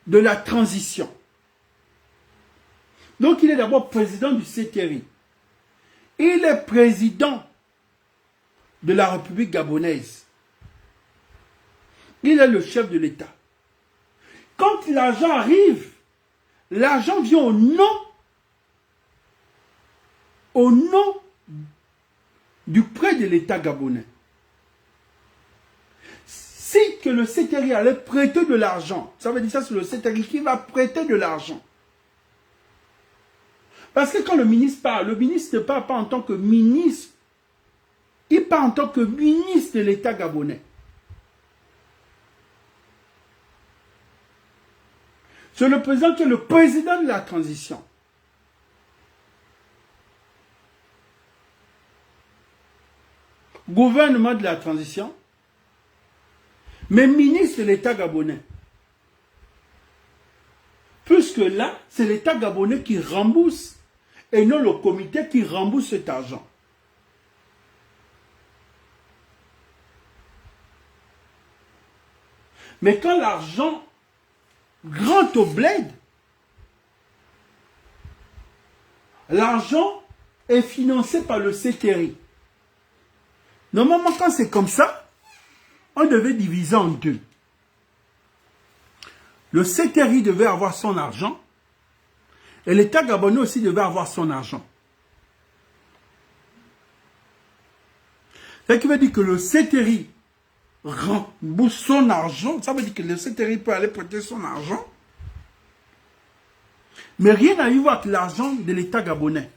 de la transition. Donc il est d'abord président du CTRI. Il est président de la République gabonaise. Il est le chef de l'État. Quand l'argent arrive, l'argent vient au nom du prêt de l'État gabonais. Si que le CTRI allait prêter de l'argent, ça veut dire ça, c'est le CTRI qui va prêter de l'argent. Parce que quand le ministre parle ne parle pas en tant que ministre, il parle en tant que ministre de l'État gabonais. C'est le président qui est le président de la transition. Gouvernement de la transition, mais ministre de l'État gabonais. Puisque là, c'est l'État gabonais qui rembourse et non le comité qui rembourse cet argent. Mais quand l'argent rentre au bled, l'argent est financé par le CTRI. Normalement, quand c'est comme ça, on devait diviser en deux. Le CTRI devait avoir son argent et l'État gabonais aussi devait avoir son argent. Ce qui veut dire que le CTRI rembourse son argent. Ça veut dire que le CTRI peut aller prêter son argent. Mais rien à y voir avec l'argent de l'État gabonais.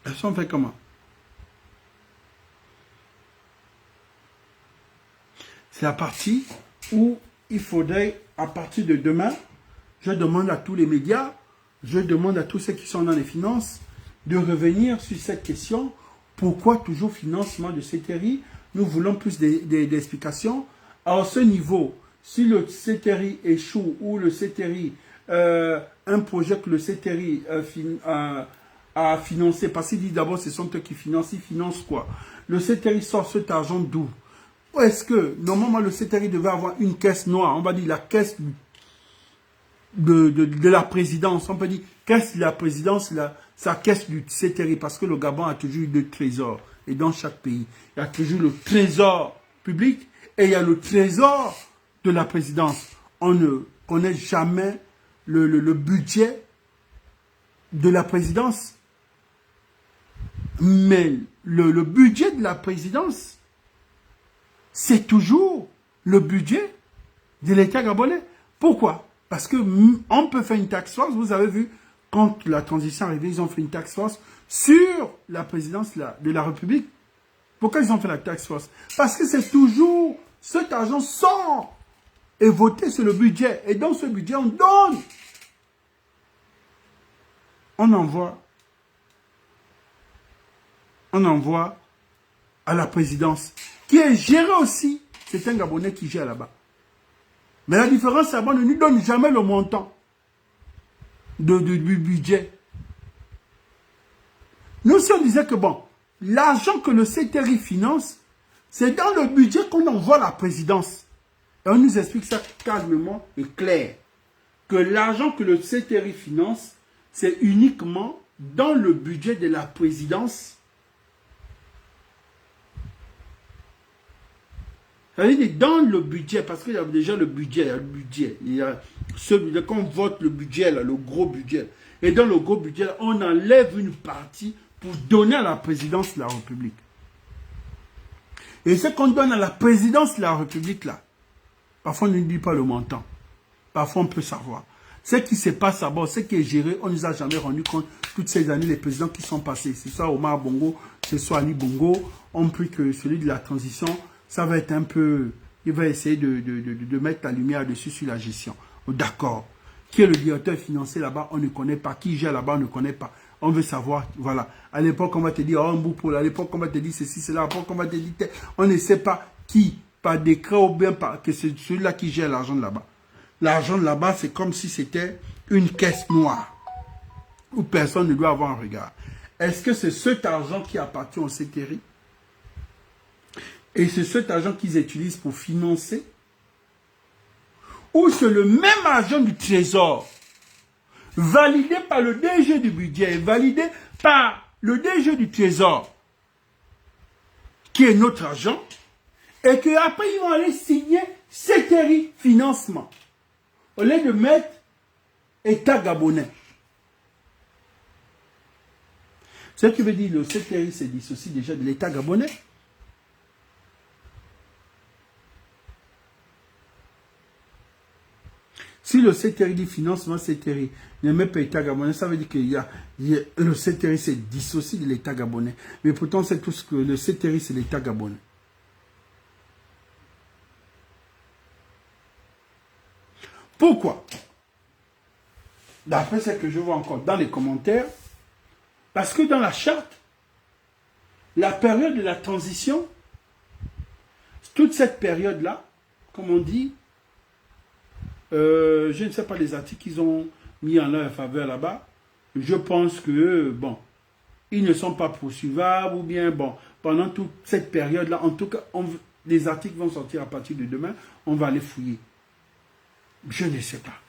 Elles sont faites comment? C'est la partie où il faudrait, à partir de demain, je demande à tous les médias, je demande à tous ceux qui sont dans les finances, de revenir sur cette question. Pourquoi toujours financement de CTRI? Nous voulons plus d'explications. À ce niveau, si le CTRI échoue ou le CTRI, un projet que le CTRI a financé, parce qu'il dit d'abord ce sont eux qui financent, ils financent quoi? Le CTRI sort cet argent d'où? Ou est-ce que, normalement, le CTRI devait avoir une caisse noire, on va dire la caisse de la présidence, on peut dire caisse de la présidence, sa caisse du CTRI, parce que le Gabon a toujours eu deux trésors, et dans chaque pays, il y a toujours le trésor public, et il y a le trésor de la présidence. On ne connaît jamais le budget de la présidence, mais le budget de la présidence, c'est toujours le budget de l'État gabonais. Pourquoi? Parce qu'on peut faire une task force. Vous avez vu, quand la transition est arrivée, ils ont fait une task force sur la présidence de la République. Pourquoi ils ont fait la task force? Parce que c'est toujours cet argent sort et voté sur le budget. Et dans ce budget, on donne. On envoie à la présidence, qui est géré aussi. C'est un Gabonais qui gère là-bas. Mais la différence, c'est qu'on ne nous donne jamais le montant du budget. Nous, si on disait que, bon, l'argent que le CTRI finance, c'est dans le budget qu'on envoie à la présidence. Et on nous explique ça calmement et clair. Que l'argent que le CTRI finance, c'est uniquement dans le budget de la présidence. Ça veut dire dans le budget, parce qu'il y a déjà le budget, il y a celui quand on vote le budget, là, le gros budget. Et dans le gros budget, on enlève une partie pour donner à la présidence de la République. Et ce qu'on donne à la présidence de la République, là, parfois on ne dit pas le montant. Parfois on peut savoir. Ce qui se passe d'abord, ce qui est géré, on ne nous a jamais rendu compte toutes ces années, les présidents qui sont passés. C'est soit Omar Bongo, c'est soit Ali Bongo, ont pris que celui de la transition, ça va être un peu... Il va essayer de mettre la lumière dessus sur la gestion. D'accord. Qui est le directeur financier là-bas, on ne connaît pas. Qui gère là-bas, on ne connaît pas. On veut savoir, voilà. À l'époque, on va te dire, oh, un bout pour à l'époque, on va te dire ceci, cela. À l'époque, on va te dire, on ne sait pas qui, par décret ou bien que c'est celui-là qui gère l'argent là-bas. L'argent là-bas, c'est comme si c'était une caisse noire où personne ne doit avoir un regard. Est-ce que c'est cet argent qui appartient au CTRI? Et c'est cet argent qu'ils utilisent pour financer? Ou c'est le même argent du trésor, validé par le DG du budget, validé par le DG du trésor, qui est notre argent, et qu'après ils vont aller signer CTRI financement, au lieu de mettre État gabonais. Ce qui veut dire que le CTRI se dissocie déjà de l'État gabonais. Si le CTRI dit financement CTRI ne met pas l'État gabonais, ça veut dire que le CTRI se dissocie de l'État gabonais. Mais pourtant, c'est tout ce que le CTRI, c'est l'État gabonais. Pourquoi? D'après ce que je vois encore dans les commentaires, parce que dans la charte, la période de la transition, toute cette période-là, comme on dit, je ne sais pas les articles qu'ils ont mis en leur faveur là-bas. Je pense que, bon, ils ne sont pas poursuivables, ou bien, bon, pendant toute cette période-là, en tout cas, les articles vont sortir à partir de demain, on va les fouiller. Je ne sais pas.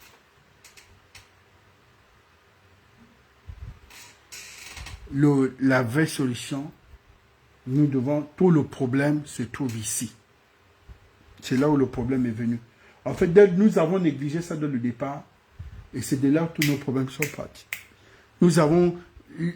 La vraie solution, nous devons, tout le problème se trouve ici. C'est là où le problème est venu. En fait, nous avons négligé ça dès le départ, et c'est de là où tous nos problèmes sont partis. Nous avons eu...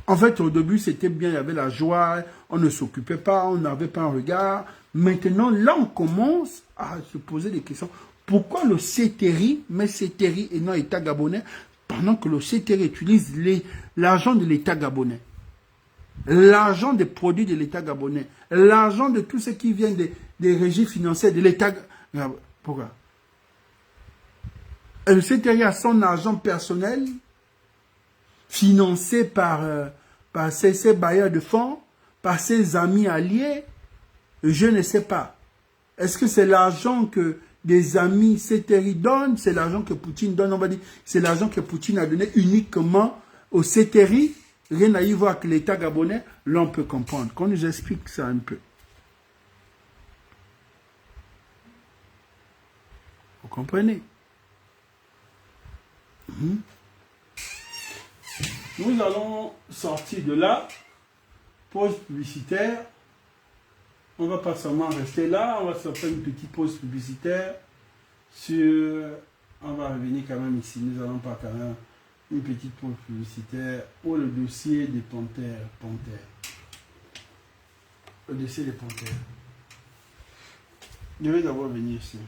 En fait, au début, c'était bien, il y avait la joie, on ne s'occupait pas, on n'avait pas un regard. Maintenant, là, on commence à se poser des questions. Pourquoi le CETERI met CETERI et non État gabonais, pendant que le CETERI utilise l'argent de l'État gabonais, l'argent des produits de l'État gabonais, l'argent de tout ce qui vient des régies financières de l'État gabonais. Pourquoi? Et le CETERI a son argent personnel, financé par ses bailleurs de fonds, par ses amis alliés, je ne sais pas. Est-ce que c'est l'argent que des amis CETERI donnent? C'est l'argent que Poutine donne, on va dire. C'est l'argent que Poutine a donné uniquement au CETERI. Rien à y voir avec l'État gabonais. Là, on peut comprendre. Qu'on nous explique ça un peu. Vous comprenez? Nous allons sortir de là, pause publicitaire. On ne va pas seulement rester là, on va se faire une petite pause publicitaire sur... On va revenir quand même ici, nous allons pas quand même une petite pause publicitaire pour le dossier des panthères. Le dossier des panthères. Je vais d'abord venir ici.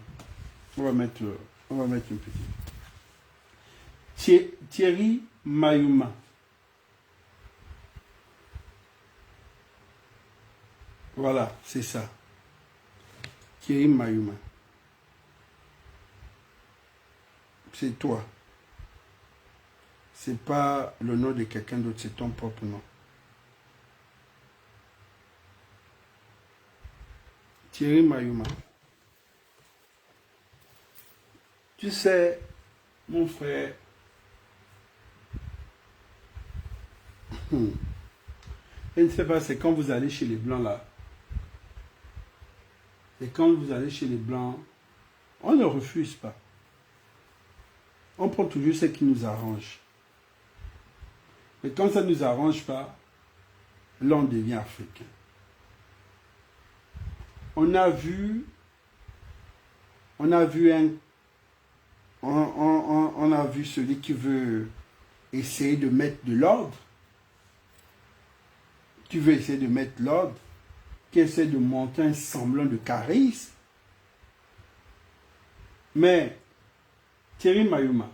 On va mettre une petite. Thierry Mayuma. Voilà, c'est ça. Thierry Mayuma. C'est toi. C'est pas le nom de quelqu'un d'autre, c'est ton propre nom. Thierry Mayuma. Tu sais, mon frère, je ne sais pas, c'est quand vous allez chez les Blancs là. Et quand vous allez chez les Blancs, on ne refuse pas. On prend toujours ce qui nous arrange. Et quand ça ne nous arrange pas, là on devient africain. On a vu celui qui veut essayer de mettre de l'ordre, qui essaie de monter un semblant de charisme. Mais Thierry Mayuma,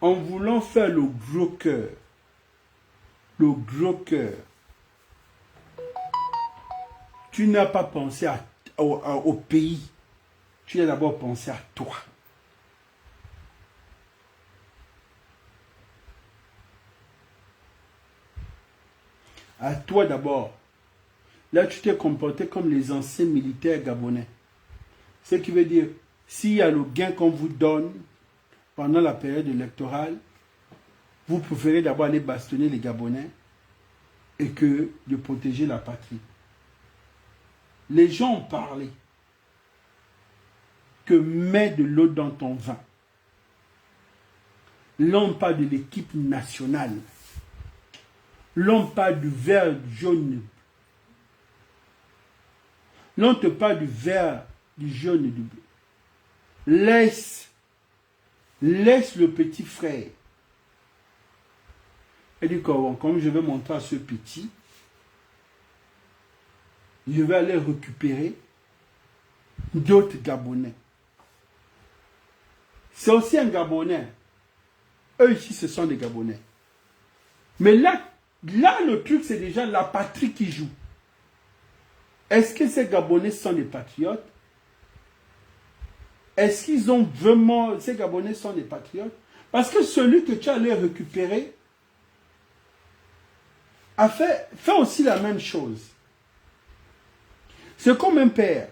en voulant faire le gros cœur, tu n'as pas pensé au pays, tu as d'abord pensé à toi. À toi d'abord. Là, tu t'es comporté comme les anciens militaires gabonais. Ce qui veut dire, s'il y a le gain qu'on vous donne pendant la période électorale, vous préférez d'abord aller bastonner les Gabonais et que de protéger la patrie. Les gens ont parlé que mets de l'eau dans ton vin. L'on parle de l'équipe nationale. L'on parle du vert jaune. L'on te parle du vert, du jaune et du bleu. Laisse le petit frère. Et dit comme je vais montrer à ce petit, je vais aller récupérer d'autres Gabonais. C'est aussi un Gabonais. Eux ici, ce sont des Gabonais. Mais là, le truc, c'est déjà la patrie qui joue. Est-ce que ces Gabonais sont des patriotes? Est-ce qu'ils ont vraiment... Ces Gabonais sont des patriotes? Parce que celui que tu allais récupérer a fait aussi la même chose. C'est comme un père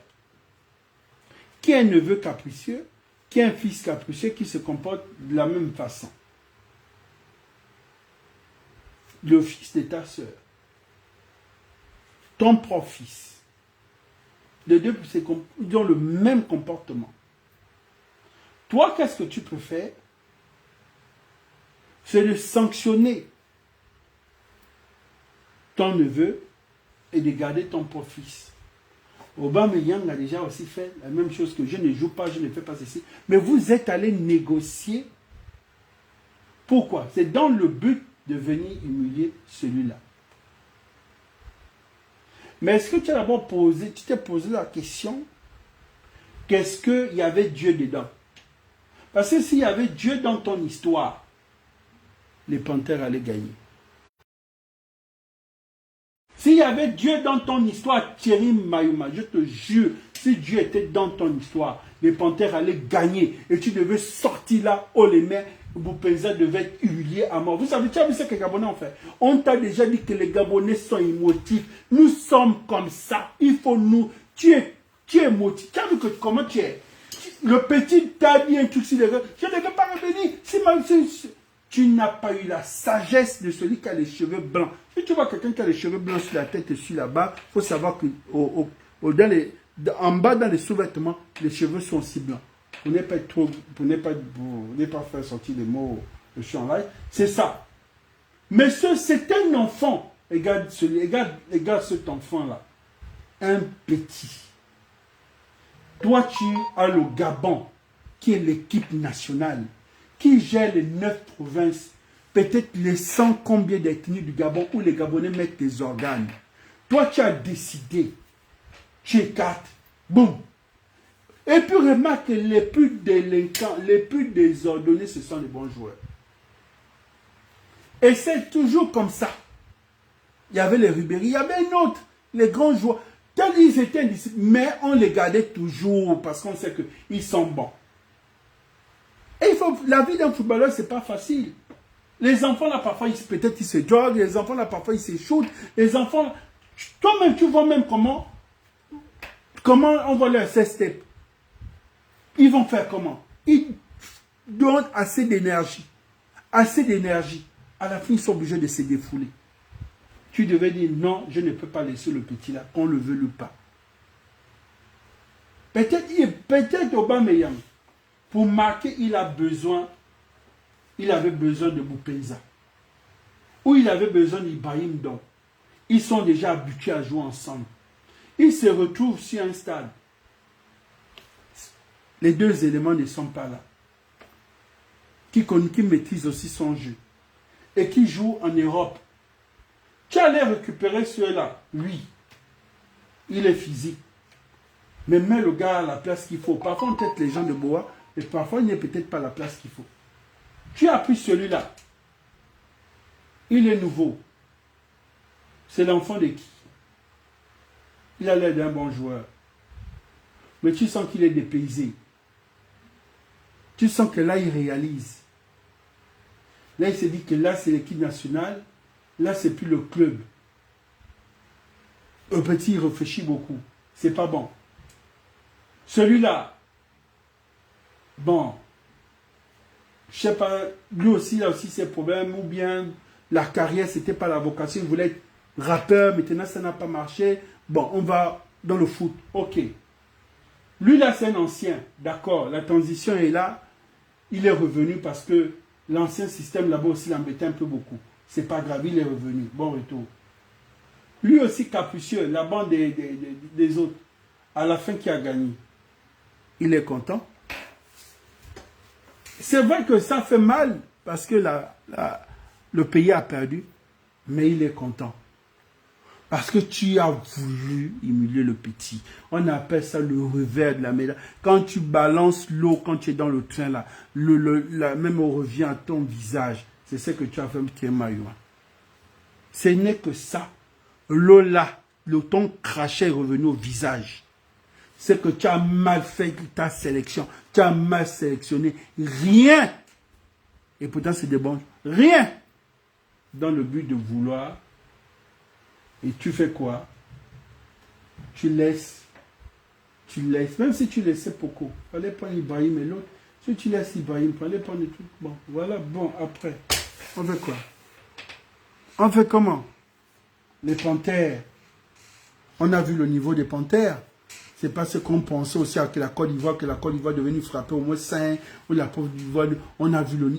qui a un neveu capricieux, qui a un fils capricieux, qui se comporte de la même façon. le fils de ta soeur, ton propre fils, les deux ils ont le même comportement. Toi, qu'est-ce que tu peux faire? C'est de sanctionner ton neveu et de garder ton propre fils. Aubameyang a déjà aussi fait la même chose que je ne joue pas, je ne fais pas ceci. Mais vous êtes allé négocier. Pourquoi? C'est dans le but de venir humilier celui-là. Mais est-ce que tu as d'abord posé, tu t'es posé la question, qu'est-ce qu'il y avait Dieu dedans? Parce que s'il y avait Dieu dans ton histoire, les Panthères allaient gagner. S'il y avait Dieu dans ton histoire, Thierry Mayuma, je te jure, si Dieu était dans ton histoire, les Panthères allaient gagner. Et tu devais sortir là, haut les mains, Boupéza devait être humilié à mort. Vous savez, tu as vu ce que les Gabonais ont fait? On t'a déjà dit que les Gabonais sont émotifs. Nous sommes comme ça. Il faut nous... Tu es émotif. Tu as vu que, comment tu es? Le petit t'a dit un truc sur les gars. Je ne vais pas revenir. Tu n'as pas eu la sagesse de celui qui a les cheveux blancs. Si tu vois quelqu'un qui a les cheveux blancs sur la tête et sur la barbe, il faut savoir qu'en bas, dans les sous-vêtements, les cheveux sont aussi blancs. Pour ne pas faire sortir des mots de champ live, c'est ça. Mais c'est un enfant. Regarde cet enfant-là. Un petit. Toi, tu as le Gabon, qui est l'équipe nationale, qui gère les 9 provinces, peut-être les 100 combien d'ethnies du Gabon où les Gabonais mettent des organes. Toi, tu as décidé. Tu écartes. Boum. Et puis remarque que les plus délinquants, les plus désordonnés, ce sont les bons joueurs. Et c'est toujours comme ça. Il y avait les Ribéry, il y avait un autre, les grands joueurs. Ils étaient indisciplinés, mais on les gardait toujours parce qu'on sait qu'ils sont bons. Et la vie d'un footballeur, c'est pas facile. Les enfants là, parfois, peut-être ils se droguent, les enfants là, parfois, ils se shootent. Les enfants, toi-même, tu vois même comment on va leur step. Ils vont faire comment? Ils donnent assez d'énergie. Assez d'énergie. À la fin, ils sont obligés de se défouler. Tu devais dire non, je ne peux pas laisser le petit là, qu'on le veut ou pas. Peut-être Aubameyang, pour marquer, il avait besoin de Boupéza. Ou il avait besoin d'Ibrahim Don. Ils sont déjà habitués à jouer ensemble. Ils se retrouvent sur un stade. Les deux éléments ne sont pas là. Qui maîtrise aussi son jeu. Et qui joue en Europe. Tu allais récupérer ceux-là. Oui. Il est physique. Mais mets le gars à la place qu'il faut. Parfois, peut-être les gens de Boa, et parfois, il n'y a peut-être pas la place qu'il faut. Tu as pris celui-là. Il est nouveau. C'est l'enfant de qui? Il a l'air d'un bon joueur. Mais tu sens qu'il est dépaysé. Tu sens que là, il réalise. Là, il se dit que là, c'est l'équipe nationale. Là, c'est plus le club. Le petit, il réfléchit beaucoup. C'est pas bon. Celui-là, bon, je sais pas, lui aussi, il a aussi ses problèmes, ou bien la carrière, c'était pas la vocation, il voulait être rappeur, maintenant ça n'a pas marché. Bon, on va dans le foot, ok. Lui là, c'est un ancien, d'accord, la transition est là, il est revenu parce que l'ancien système là-bas aussi l'embêtait un peu beaucoup. C'est pas grave, il est revenu, bon retour. Lui aussi capricieux, la bande des autres, à la fin qui a gagné. Il est content. C'est vrai que ça fait mal parce que le pays a perdu, mais il est content. Parce que tu as voulu humilier le petit. On appelle ça le revers de la médaille. Quand tu balances l'eau, quand tu es dans le train, là, même on revient à ton visage. C'est ce que tu as fait, Thierry Mayuma. Ce n'est que ça. L'eau là, ton crachet est revenu au visage. C'est que tu as mal fait ta sélection. Tu as mal sélectionné. Rien. Et pourtant, c'est des bons. Rien. Dans le but de vouloir. Et tu fais quoi? Tu laisses. Même si tu laissais beaucoup. Fallait prendre Ibrahim et l'autre. Si tu laisses Ibrahim, fallait prendre des trucs. Bon, voilà. Bon, après. On fait quoi? On fait comment? Les Panthères, on a vu le niveau des Panthères. C'est pas ce qu'on pensait aussi à que la Côte d'Ivoire devenue frapper au moins 5, ou la Côte d'Ivoire, on a vu le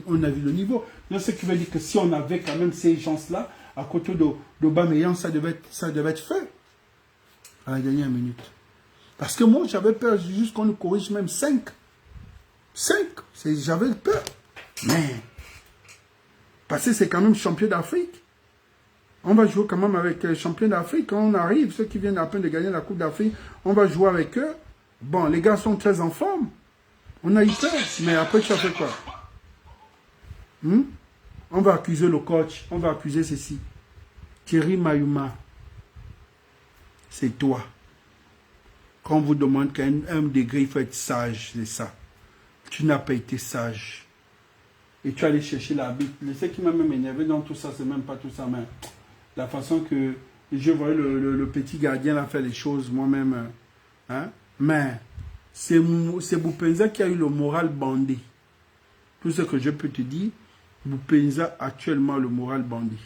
niveau. Donc, ce qui veut dire que si on avait quand même ces gens-là, à côté d'Aubameyang, ça devait être fait à la dernière minute. Parce que moi, j'avais peur juste qu'on nous corrige même 5. 5, j'avais peur. Mais, parce que c'est quand même champion d'Afrique. On va jouer quand même avec les champions d'Afrique. Quand on arrive, ceux qui viennent à peine de gagner la Coupe d'Afrique, on va jouer avec eux. Bon, les gars sont très en forme. On a eu peur. Mais après, tu as fait quoi? On va accuser le coach. On va accuser ceci. Thierry Mayuma, c'est toi. Quand on vous demande qu'à un degré, il faut être sage, c'est ça. Tu n'as pas été sage. Et tu es allé chercher l'arbitre. Ce qui m'a même énervé dans tout ça, c'est même pas tout ça, mais la façon que je voyais le petit gardien là faire les choses moi-même. Hein? Mais c'est Boupenza qui a eu le moral bandé. Tout ce que je peux te dire, Boupenza a actuellement le moral bandé.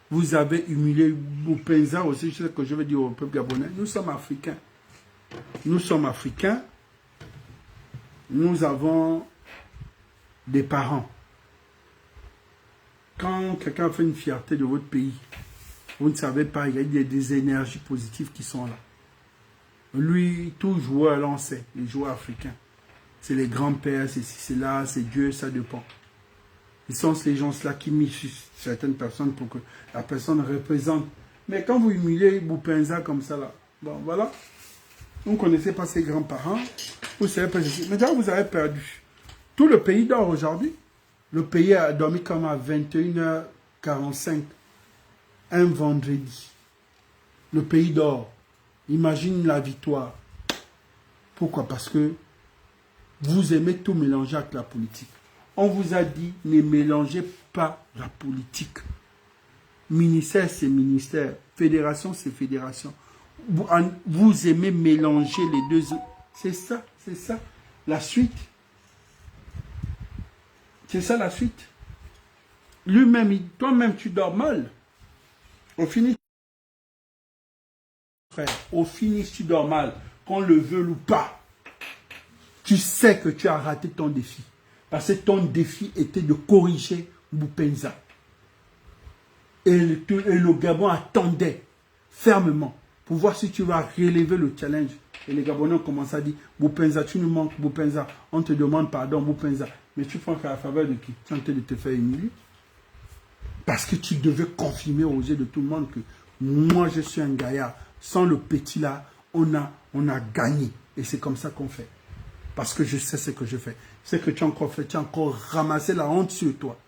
Vous avez humilié Boupenza aussi, c'est ce que je veux dire au peuple gabonais. Nous sommes africains. Nous sommes africains. Nous avons des parents. Quand quelqu'un fait une fierté de votre pays, vous ne savez pas, il y a des énergies positives qui sont là. Lui, tout joueur, là, on sait, les joueurs africains. C'est les grands-pères, c'est ci, c'est là, c'est Dieu, ça dépend. Ils sont ces gens-là qui misent certaines personnes pour que la personne représente. Mais quand vous humiliez Boupenza comme ça, là, bon, voilà. Vous ne connaissez pas ses grands-parents, vous ne savez pas ceci. Maintenant, vous avez perdu. Tout le pays dort aujourd'hui. Le pays a dormi comme à 21h45, un vendredi. Le pays dort. Imagine la victoire. Pourquoi? Parce que vous aimez tout mélanger avec la politique. On vous a dit, ne mélangez pas la politique. Ministère, c'est ministère. Fédération, c'est fédération. Vous aimez mélanger les deux. C'est ça, c'est ça. La suite. C'est ça la suite. Lui-même, toi-même, tu dors mal. Au finish, frère, au finish, tu dors mal. Qu'on le veuille ou pas. Tu sais que tu as raté ton défi. Parce que ton défi était de corriger Boupenza. Et le Gabon attendait fermement pour voir si tu vas relever le challenge. Et les Gabonais ont commencé à dire, Boupenza, tu nous manques, Boupenza. On te demande pardon, Boupenza. Mais tu prends qu'à la faveur de qui? Tu es en train de te faire humilier. Parce que tu devais confirmer aux yeux de tout le monde que moi, je suis un gaillard. Sans le petit là, on a gagné. Et c'est comme ça qu'on fait. Parce que je sais ce que je fais. C'est que tu as encore fait, tu as encore ramassé la honte sur toi.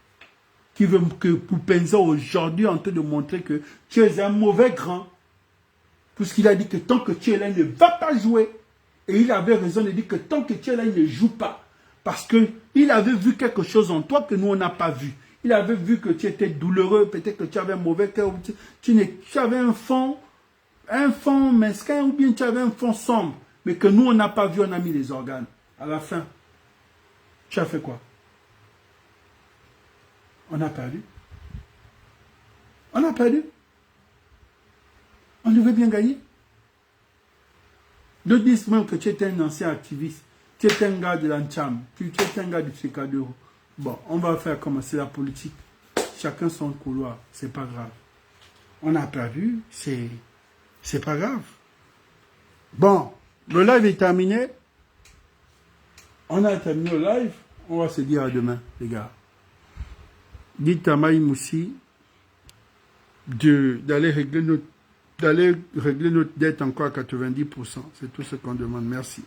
Qui veut que Boupenza aujourd'hui en train de montrer que tu es un mauvais grand. Puisqu'il a dit que tant que tu es là, il ne va pas jouer. Et il avait raison de dire que tant que tu es là, il ne joue pas. Parce qu'il avait vu quelque chose en toi que nous, on n'a pas vu. Il avait vu que tu étais douloureux, peut-être que tu avais un mauvais cœur, tu avais un fond mesquin, ou bien tu avais un fond sombre. Mais que nous, on n'a pas vu, on a mis les organes. À la fin, tu as fait quoi? On a perdu. On a perdu. On devait bien gagner. D'autres disent même que tu étais un ancien activiste. Tu étais un gars de l'Ancham. Tu étais un gars du Ficadero. Bon, on va faire comme c'est la politique. Chacun son couloir. C'est pas grave. On a perdu. C'est pas grave. Bon, le live est terminé. On a terminé le live. On va se dire à demain, les gars. Dites à Maï Moussi d'aller régler notre dette encore à 90%. C'est tout ce qu'on demande. Merci.